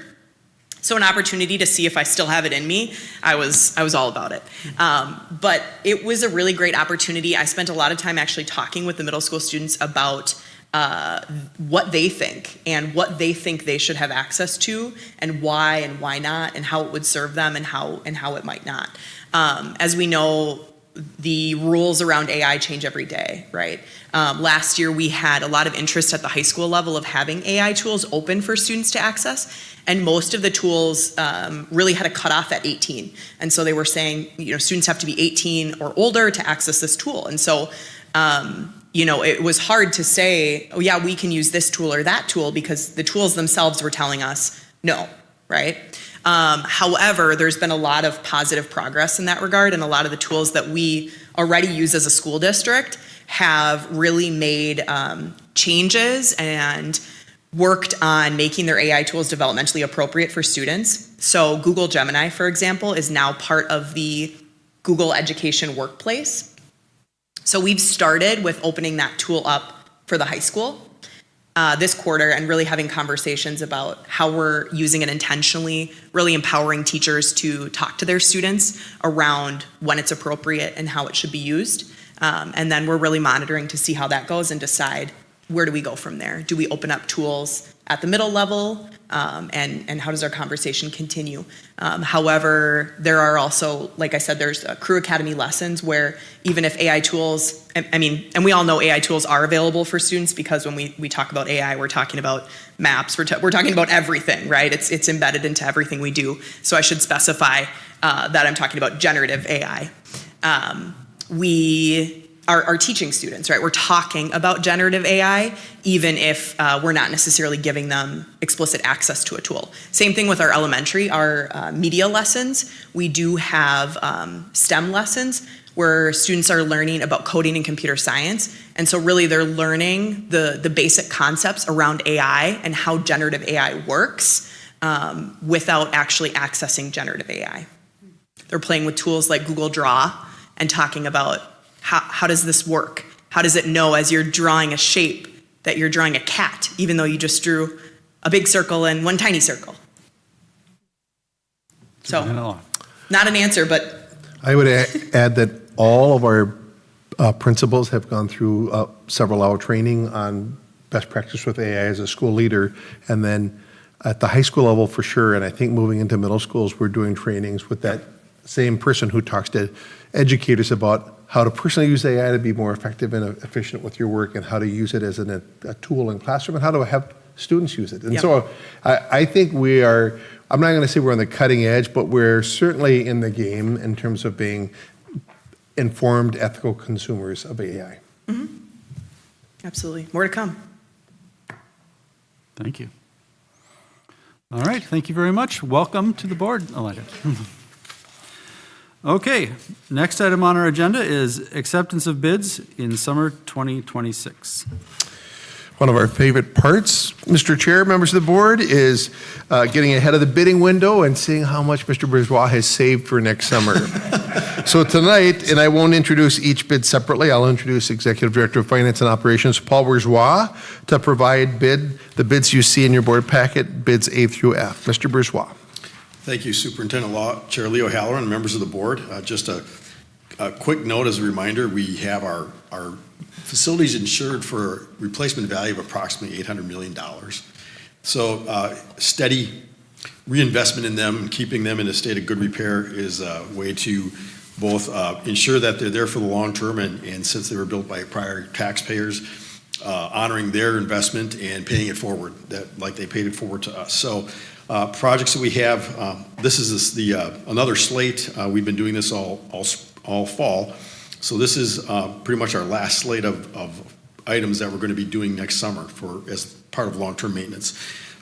So an opportunity to see if I still have it in me, I was all about it. But it was a really great opportunity. I spent a lot of time actually talking with the middle school students about what they think and what they think they should have access to and why not and how it would serve them and how it might not. As we know, the rules around AI change every day, right? Last year we had a lot of interest at the high school level of having AI tools open for students to access, and most of the tools really had a cutoff at 18. And so they were saying, you know, students have to be 18 or older to access this tool. And so you know, it was hard to say, oh yeah, we can use this tool or that tool because the tools themselves were telling us no, right? However, there's been a lot of positive progress in that regard, and a lot of the tools that we already use as a school district have really made changes and worked on making their AI tools developmentally appropriate for students. So Google Gemini, for example, is now part of the Google Education Workplace. So we've started with opening that tool up for the high school this quarter and really having conversations about how we're using it intentionally, really empowering teachers to talk to their students around when it's appropriate and how it should be used. And then we're really monitoring to see how that goes and decide where do we go from there. Do we open up tools at the middle level, and how does our conversation continue. However, there are also, like I said, there's Crew Academy lessons where even if AI tools, and we all know AI tools are available for students, because when we talk about AI, we're talking about maps, we're talking about everything, right? It's embedded into everything we do. So I should specify that I'm talking about generative AI. We are teaching students, right? We're talking about generative AI, even if we're not necessarily giving them explicit access to a tool. Same thing with our elementary, our media lessons. We do have STEM lessons where students are learning about coding and computer science. And so really they're learning the basic concepts around AI and how generative AI works without actually accessing generative AI. They're playing with tools like Google Draw and talking about how does this work? How does it know as you're drawing a shape that you're drawing a cat, even though you just drew a big circle and one tiny circle? So, not an answer, but. I would add that all of our principals have gone through several hour training on best practice with AI as a school leader. And then at the high school level for sure, and I think moving into middle schools, we're doing trainings with that same person who talks to educators about how to personally use AI to be more effective and efficient with your work, and how to use it as a tool in classroom, and how to have students use it. And Yep. so I think we are, I'm not going to say we're on the cutting edge, but we're certainly in the game in terms of being informed, ethical consumers of AI. Mm-hmm. Absolutely. More to come. Thank you. All right, thank you very much. Welcome to the board, Elijah. Okay, next item on our agenda is acceptance of bids in summer 2026. One of our favorite parts, Mr. Chair, members of the board, is getting ahead of the bidding window and seeing how much Mr. Bourgeois has saved for next summer. So tonight, and I won't introduce each bid separately, I'll introduce Executive Director of Finance and Operations, Paul Bourgeois, to provide the bids you see in your board packet, bids A through F. Mr. Bourgeois. Thank you, Superintendent Law, Chair Leo Halloran, and members of the board. Just a quick note as a reminder, we have our facilities insured for a replacement value of approximately $800 million. So steady reinvestment in them and keeping them in a state of good repair is a way to both ensure that they're there for the long term, and since they were built by prior taxpayers, honoring their investment and paying it forward, like they paid it forward to us. So projects that we have, this is another slate. We've been doing this all fall. So this is pretty much our last slate of items that we're going to be doing next summer as part of long-term maintenance.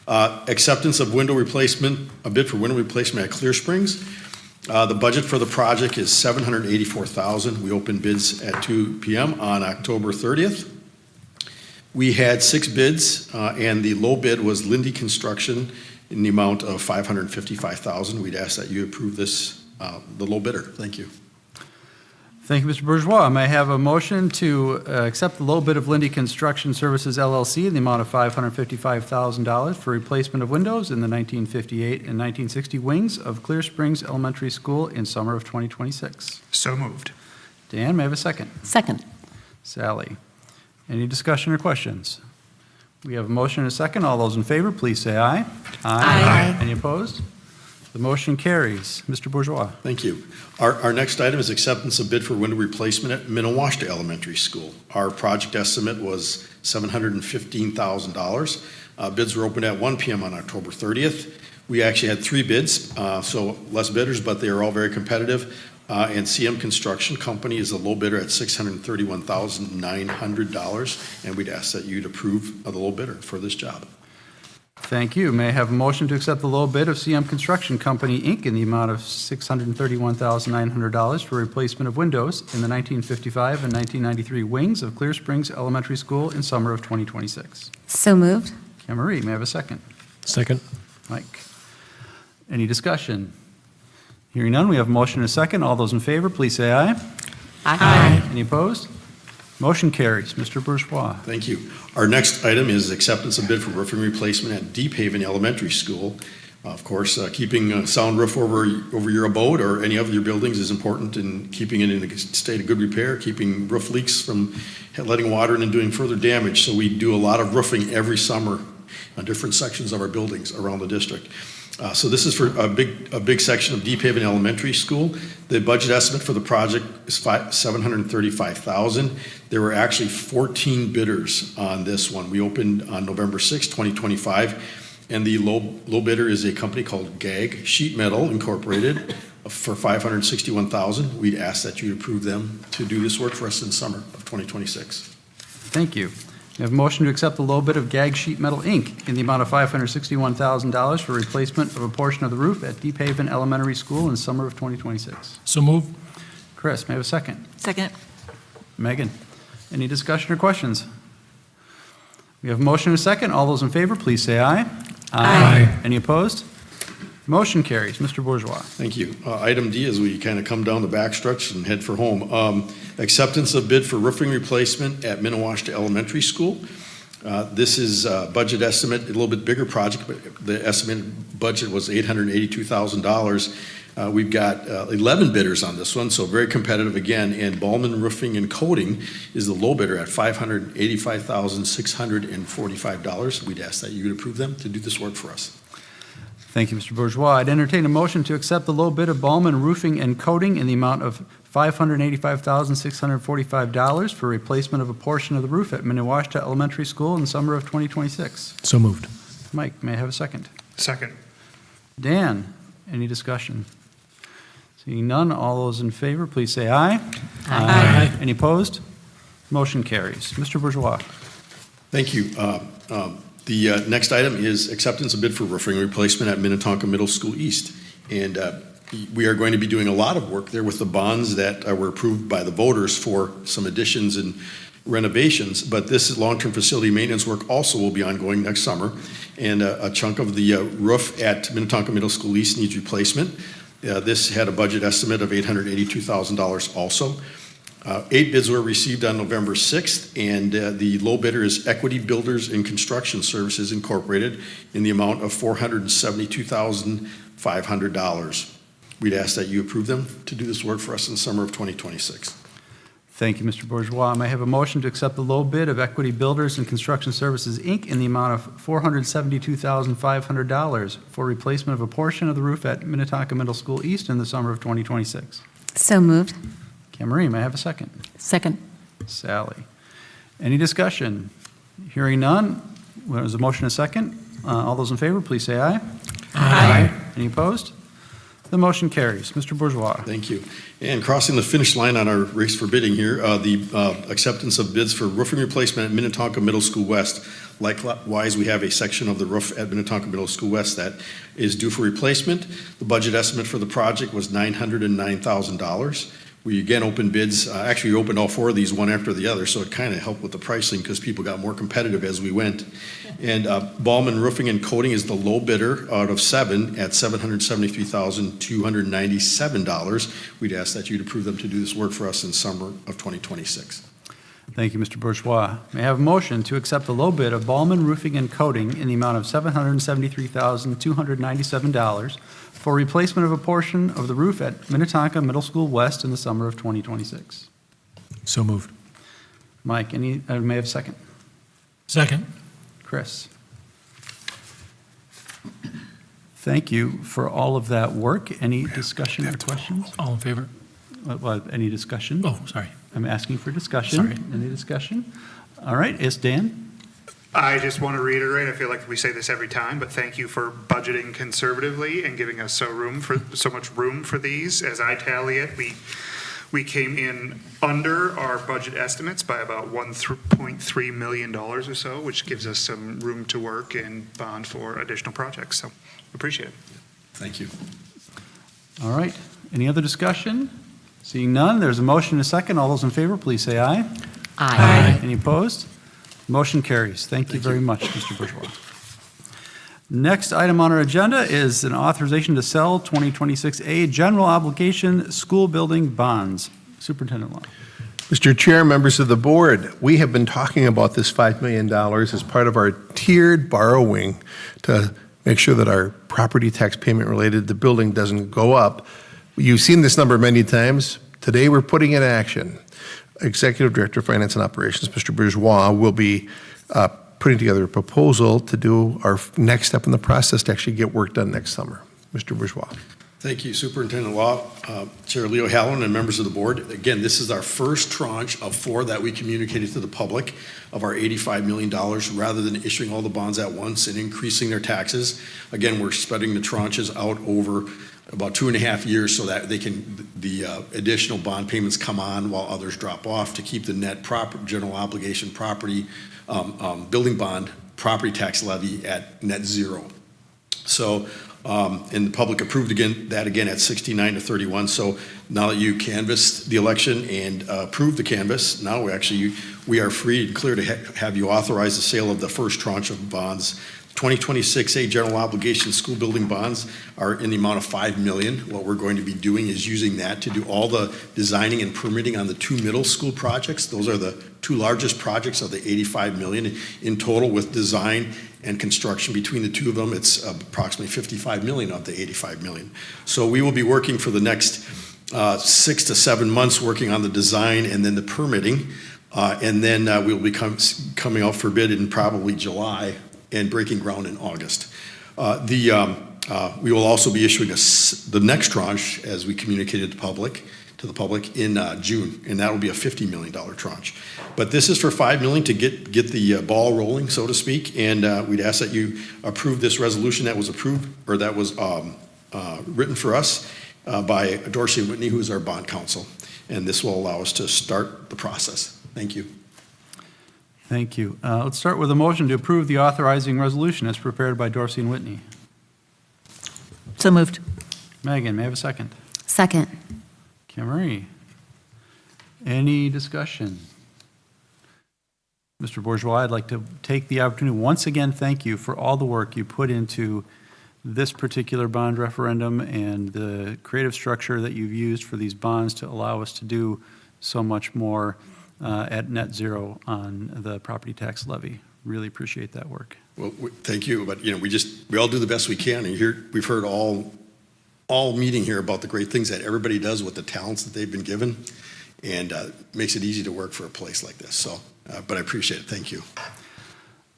Acceptance of window replacement, a bid for window replacement at Clear Springs. The budget for the project is $784,000. We opened bids at 2 p.m. on October 30th. We had 6 bids, and the low bid was Lindy Construction in the amount of $555,000. We'd ask that you approve this, the low bidder. Thank you. Thank you, Mr. Bourgeois. May I have a motion to accept the low bid of Lindy Construction Services LLC in the amount of $555,000 for replacement of windows in the 1958 and 1960 wings of Clear Springs Elementary School in summer of 2026? So moved. Dan, may I have a second? Second. Sally. Any discussion or questions? We have a motion and a second. All those in favor, please say aye. Aye. Any opposed? The motion carries. Mr. Bourgeois. Thank you. Our next item is acceptance of bid for window replacement at Minnewashta Elementary School. Our project estimate was $715,000. Bids were opened at 1 p.m. on October 30th. We actually had 3 bids, so less bidders, but they are all very competitive. And CM Construction Company is the low bidder at $631,900, and we'd ask that you'd approve of the low bidder for this job. Thank you. May I have a motion to accept the low bid of CM Construction Company, Inc. in the amount of $631,900 for replacement of windows in the 1955 and 1993 wings of Clear Springs Elementary School in summer of 2026? So moved. Marie, may I have a second? Second. Mike. Any discussion? Hearing none, we have a motion and a second. All those in favor, please say aye. Aye. Any opposed? Motion carries. Mr. Bourgeois. Thank you. Our next item is acceptance of bid for roofing replacement at Deephaven Elementary School. Of course, keeping a sound roof over your abode or any of your buildings is important in keeping it in a state of good repair, keeping roof leaks from letting water in and doing further damage. So we do a lot of roofing every summer on different sections of our buildings around the district. So this is for a big section of Deephaven Elementary School. The budget estimate for the project is $735,000. There were actually 14 bidders on this one. We opened on November 6, 2025, and the low bidder is a company called GAG Sheet Metal Incorporated for $561,000. We'd ask that you approve them to do this work for us in summer of 2026. Thank you. We have a motion to accept the low bid of GAG Sheet Metal, Inc. in the amount of $561,000 for replacement of a portion of the roof at Deephaven Elementary School in the summer of 2026. So move. Chris, may I have a second? Second. Megan, any discussion or questions? We have a motion and a second. All those in favor, please say aye. Aye. Any opposed? Motion carries. Mr. Bourgeois. Thank you. Item D, as we kind of come down the backstretch and head for home, acceptance of bid for roofing replacement at Minnewashta Elementary School. This is a budget estimate, a little bit bigger project, but the estimated budget was $882,000. We've got 11 bidders on this one, so very competitive again, and Ballman Roofing and Coating is the low bidder at $585,645. We'd ask that you would approve them to do this work for us. Thank you, Mr. Bourgeois. I'd entertain a motion to accept the low bid of Ballman Roofing and Coating in the amount of $585,645 for replacement of a portion of the roof at Minnewashta Elementary School in the summer of 2026. So moved. Mike, may I have a second? Second. Dan, any discussion? Seeing none, all those in favor, please say aye. Aye. Any opposed? Motion carries. Mr. Bourgeois. Thank you. The next item is acceptance of bid for roofing replacement at Minnetonka Middle School East. And we are going to be doing a lot of work there with the bonds that were approved by the voters for some additions and renovations. But this long-term facility maintenance work also will be ongoing next summer. And a chunk of the roof at Minnetonka Middle School East needs replacement. This had a budget estimate of $882,000 also. 8 bids were received on November 6th, and the low bidder is Equity Builders and Construction Services Incorporated in the amount of $472,500. We'd ask that you approve them to do this work for us in the summer of 2026. Thank you, Mr. Bourgeois. May I have a motion to accept the low bid of Equity Builders and Construction Services, Inc. in the amount of $472,500 for replacement of a portion of the roof at Minnetonka Middle School East in the summer of 2026? So moved. Cameron, may I have a second? Second. Sally. Any discussion? Hearing none, there's a motion and a second. All those in favor, please say aye. Aye. Any opposed? The motion carries. Mr. Bourgeois. Thank you. And crossing the finish line on our race for bidding here, the acceptance of bids for roofing replacement at Minnetonka Middle School West. Likewise, we have a section of the roof at Minnetonka Middle School West that is due for replacement. The budget estimate for the project was $909,000. We again opened bids. Actually, we opened all 4 of these one after the other, so it kind of helped with the pricing because people got more competitive as we went. And Ballman Roofing and Coating is the low bidder out of 7 at $773,297. We'd ask that you'd approve them to do this work for us in summer of 2026. Thank you, Mr. Bourgeois. May I have a motion to accept the low bid of Ballman Roofing and Coating in the amount of $773,297 for replacement of a portion of the roof at Minnetonka Middle School West in the summer of 2026? So moved. Mike, may I have a second? Second. Chris. Thank you for all of that work. Any discussion or questions? All in favor? Any discussion? Oh, sorry. I'm asking for discussion. Sorry. Any discussion? All right, it's Dan. I just want to reiterate, I feel like we say this every time, but thank you for budgeting conservatively and giving us so much room for these. As I tally it, we came in under our budget estimates by about $1.3 million or so, which gives us some room to work and bond for additional projects. So appreciate it. Thank you. All right, any other discussion? Seeing none, there's a motion and a second. All those in favor, please say aye. Aye. Any opposed? Motion carries. Thank you very much, Mr. Bourgeois. Next item on our agenda is an authorization to sell 2026A general obligation school building bonds. Superintendent Law. Mr. Chair, members of the board, we have been talking about this $5 million as part of our tiered borrowing to make sure that our property tax payment related to the building doesn't go up. You've seen this number many times. Today, we're putting it in action. Executive Director of Finance and Operations, Mr. Bourgeois, will be putting together a proposal to do our next step in the process to actually get work done next summer. Mr. Bourgeois. Thank you, Superintendent Law, Chair Leo Halloran, and members of the board. Again, this is our first tranche of 4 that we communicated to the public of our $85 million, rather than issuing all the bonds at once and increasing their taxes. Again, we're spreading the tranches out over about 2.5 years so that the additional bond payments come on while others drop off, to keep the net general obligation property building bond property tax levy at net zero. So, and the public approved that again at 69 to 31. So now that you canvassed the election and approved the canvass, now we are free and clear to have you authorize the sale of the first tranche of bonds. 2026A general obligation school building bonds are in the amount of $5 million. What we're going to be doing is using that to do all the designing and permitting on the 2 middle school projects. Those are the 2 largest projects of the $85 million in total, with design and construction between the 2 of them. It's approximately $55 million of the $85 million. So we will be working for the next 6 to 7 months working on the design and then the permitting, and then we'll be coming out for bid in probably July and breaking ground in August. We will also be issuing the next tranche, as we communicated to the public in June, and that will be a $50 million tranche. But this is for $5 million to get the ball rolling, so to speak, and we'd ask that you approve this resolution that was approved, or that was written for us by Dorsey and Whitney, who is our bond counsel, and this will allow us to start the process. Thank you. Thank you. Let's start with a motion to approve the authorizing resolution as prepared by Dorsey and Whitney. So moved. Megan, may I have a second? Second. Marie. Any discussion? Mr. Bourgeois, I'd like to take the opportunity once again, thank you for all the work you put into this particular bond referendum and the creative structure that you've used for these bonds to allow us to do so much more at net zero on the property tax levy. Really appreciate that work. Well, thank you, but we all do the best we can, and here we've heard all meeting here about the great things that everybody does with the talents that they've been given, and makes it easy to work for a place like this. So, but I appreciate it. Thank you.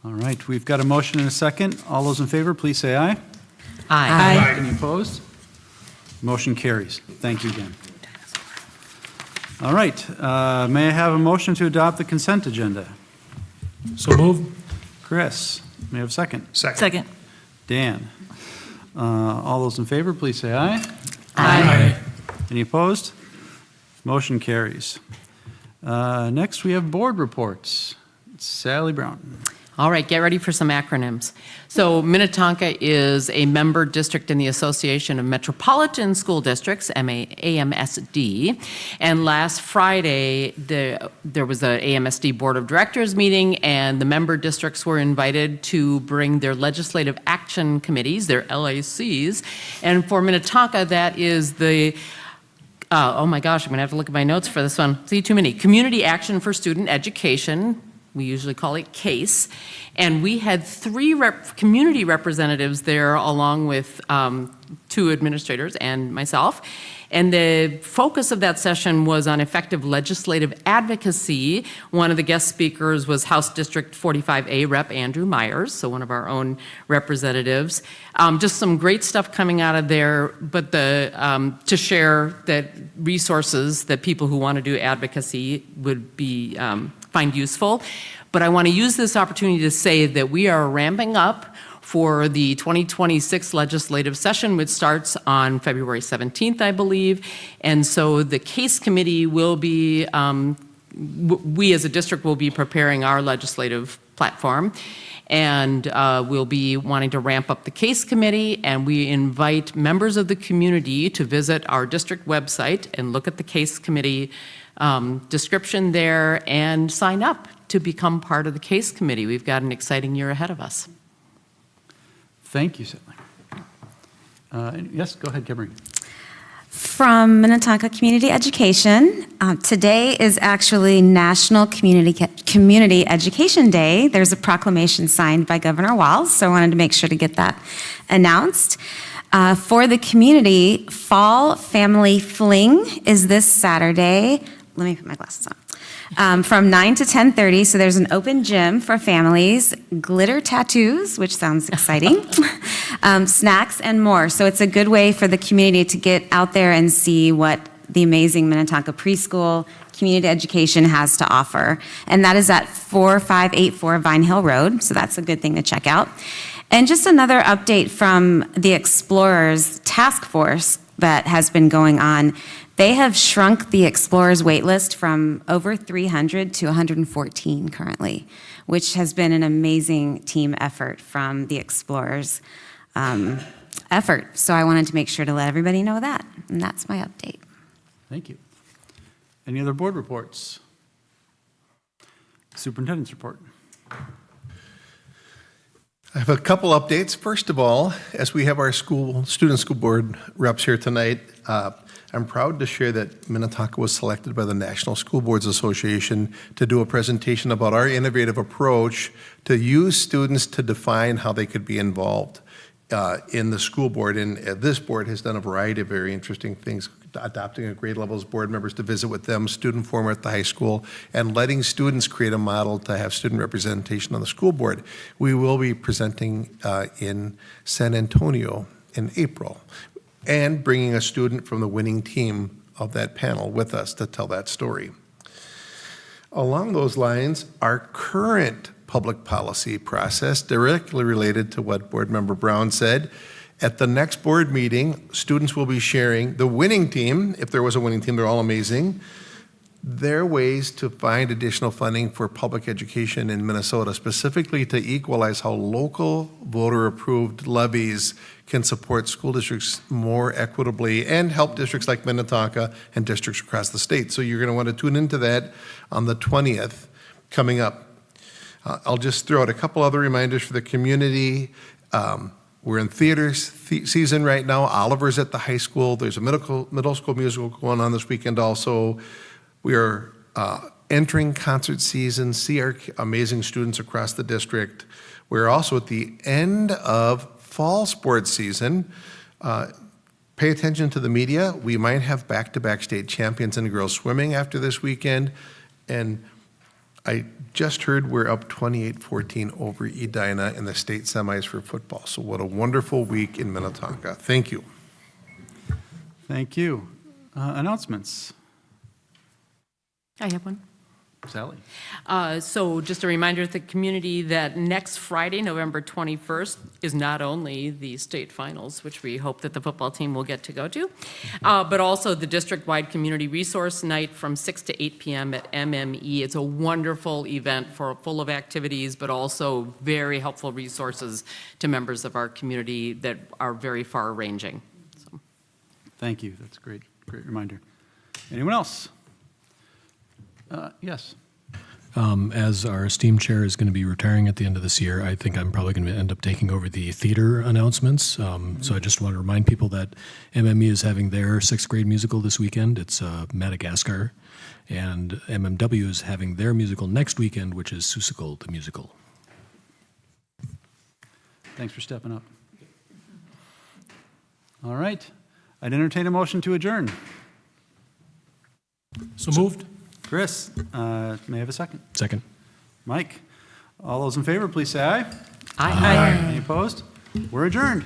All right, we've got a motion and a second. All those in favor, please say aye. Aye. Any opposed? Motion carries. Thank you again. All right, may I have a motion to adopt the consent agenda? So moved. Chris, may I have a second? Second. Dan. All those in favor, please say aye. Aye. Any opposed? Motion carries. Next, we have board reports. Sally Brown. All right, get ready for some acronyms. So Minnetonka is a member district in the Association of Metropolitan School Districts, AMSD. And last Friday, there was an AMSD Board of Directors meeting, and the member districts were invited to bring their legislative action committees, their LACs. And for Minnetonka, that is the oh my gosh, I'm going to have to look at my notes for this one. See, too many. Community Action for Student Education. We usually call it CASE. And we had 3 community representatives there, along with 2 administrators and myself. And the focus of that session was on effective legislative advocacy. One of the guest speakers was House District 45A Rep. Andrew Myers, so one of our own representatives. Just some great stuff coming out of there, but to share that resources that people who want to do advocacy would be find useful. But I want to use this opportunity to say that we are ramping up for the 2026 legislative session, which starts on February 17th, I believe. And so the CASE committee will be, we as a district will be preparing our legislative platform. And we'll be wanting to ramp up the CASE committee, and we invite members of the community to visit our district website and look at the CASE committee description there and sign up to become part of the CASE committee. We've got an exciting year ahead of us. Thank you, Sally. Yes, go ahead, Kimberly. From Minnetonka Community Education, today is actually National Community Education Day. There's a proclamation signed by Governor Walz, so I wanted to make sure to get that announced. For the community, Fall Family Fling is this Saturday. Let me put my glasses on. from 9 to 10:30. So there's an open gym for families, glitter tattoos, which sounds exciting, snacks, and more. So it's a good way for the community to get out there and see what the amazing Minnetonka preschool community education has to offer. And that is at 4584 Vine Hill Road. So that's a good thing to check out. And just another update from the Explorers Task Force that has been going on. They have shrunk the Explorers wait list from over 300 to 114 currently, which has been an amazing team effort from the Explorers effort. So I wanted to make sure to let everybody know that. And that's my update. Thank you. Any other board reports? Superintendent's report. I have a couple updates. First of all, as we have our student school board reps here tonight, I'm proud to share that Minnetonka was selected by the National School Boards Association to do a presentation about our innovative approach to use students to define how they could be involved in the school board. And this board has done a variety of very interesting things, adopting a grade levels board members to visit with them, student forum at the high school, and letting students create a model to have student representation on the school board. We will be presenting in San Antonio in April and bringing a student from the winning team of that panel with us to tell that story. Along those lines, our current public policy process, directly related to what Board Member Brown said, at the next board meeting, students will be sharing the winning team, if there was a winning team, they're all amazing, their ways to find additional funding for public education in Minnesota, specifically to equalize how local voter-approved levies can support school districts more equitably and help districts like Minnetonka and districts across the state. So you're going to want to tune into that on the 20th coming up. I'll just throw out a couple other reminders for the community. We're in theater season right now. Oliver's at the high school. There's a middle school musical going on this weekend also. We are entering concert season, see our amazing students across the district. We're also at the end of fall sports season. Pay attention to the media. We might have back-to-back state champions in girls swimming after this weekend. And I just heard we're up 28-14 over Edina in the state semis for football. So what a wonderful week in Minnetonka. Thank you. Thank you. Announcements. I have one. Sally. So just a reminder to the community that next Friday, November 21st, is not only the state finals, which we hope that the football team will get to go to, but also the district-wide community resource night from 6 to 8 p.m. at MME. It's a wonderful event full of activities, but also very helpful resources to members of our community that are very far-ranging. So. Thank you. That's a great reminder. Anyone else? Yes. As our esteemed chair is going to be retiring at the end of this year, I think I'm probably going to end up taking over the theater announcements. So I just want to remind people that MME is having their 6th grade musical this weekend. It's Madagascar. And MMW is having their musical next weekend, which is Seussical the Musical. Thanks for stepping up. All right. I'd entertain a motion to adjourn. So moved. Chris, may I have a second? Second. Mike, all those in favor, please say aye. Aye. Any opposed? We're adjourned.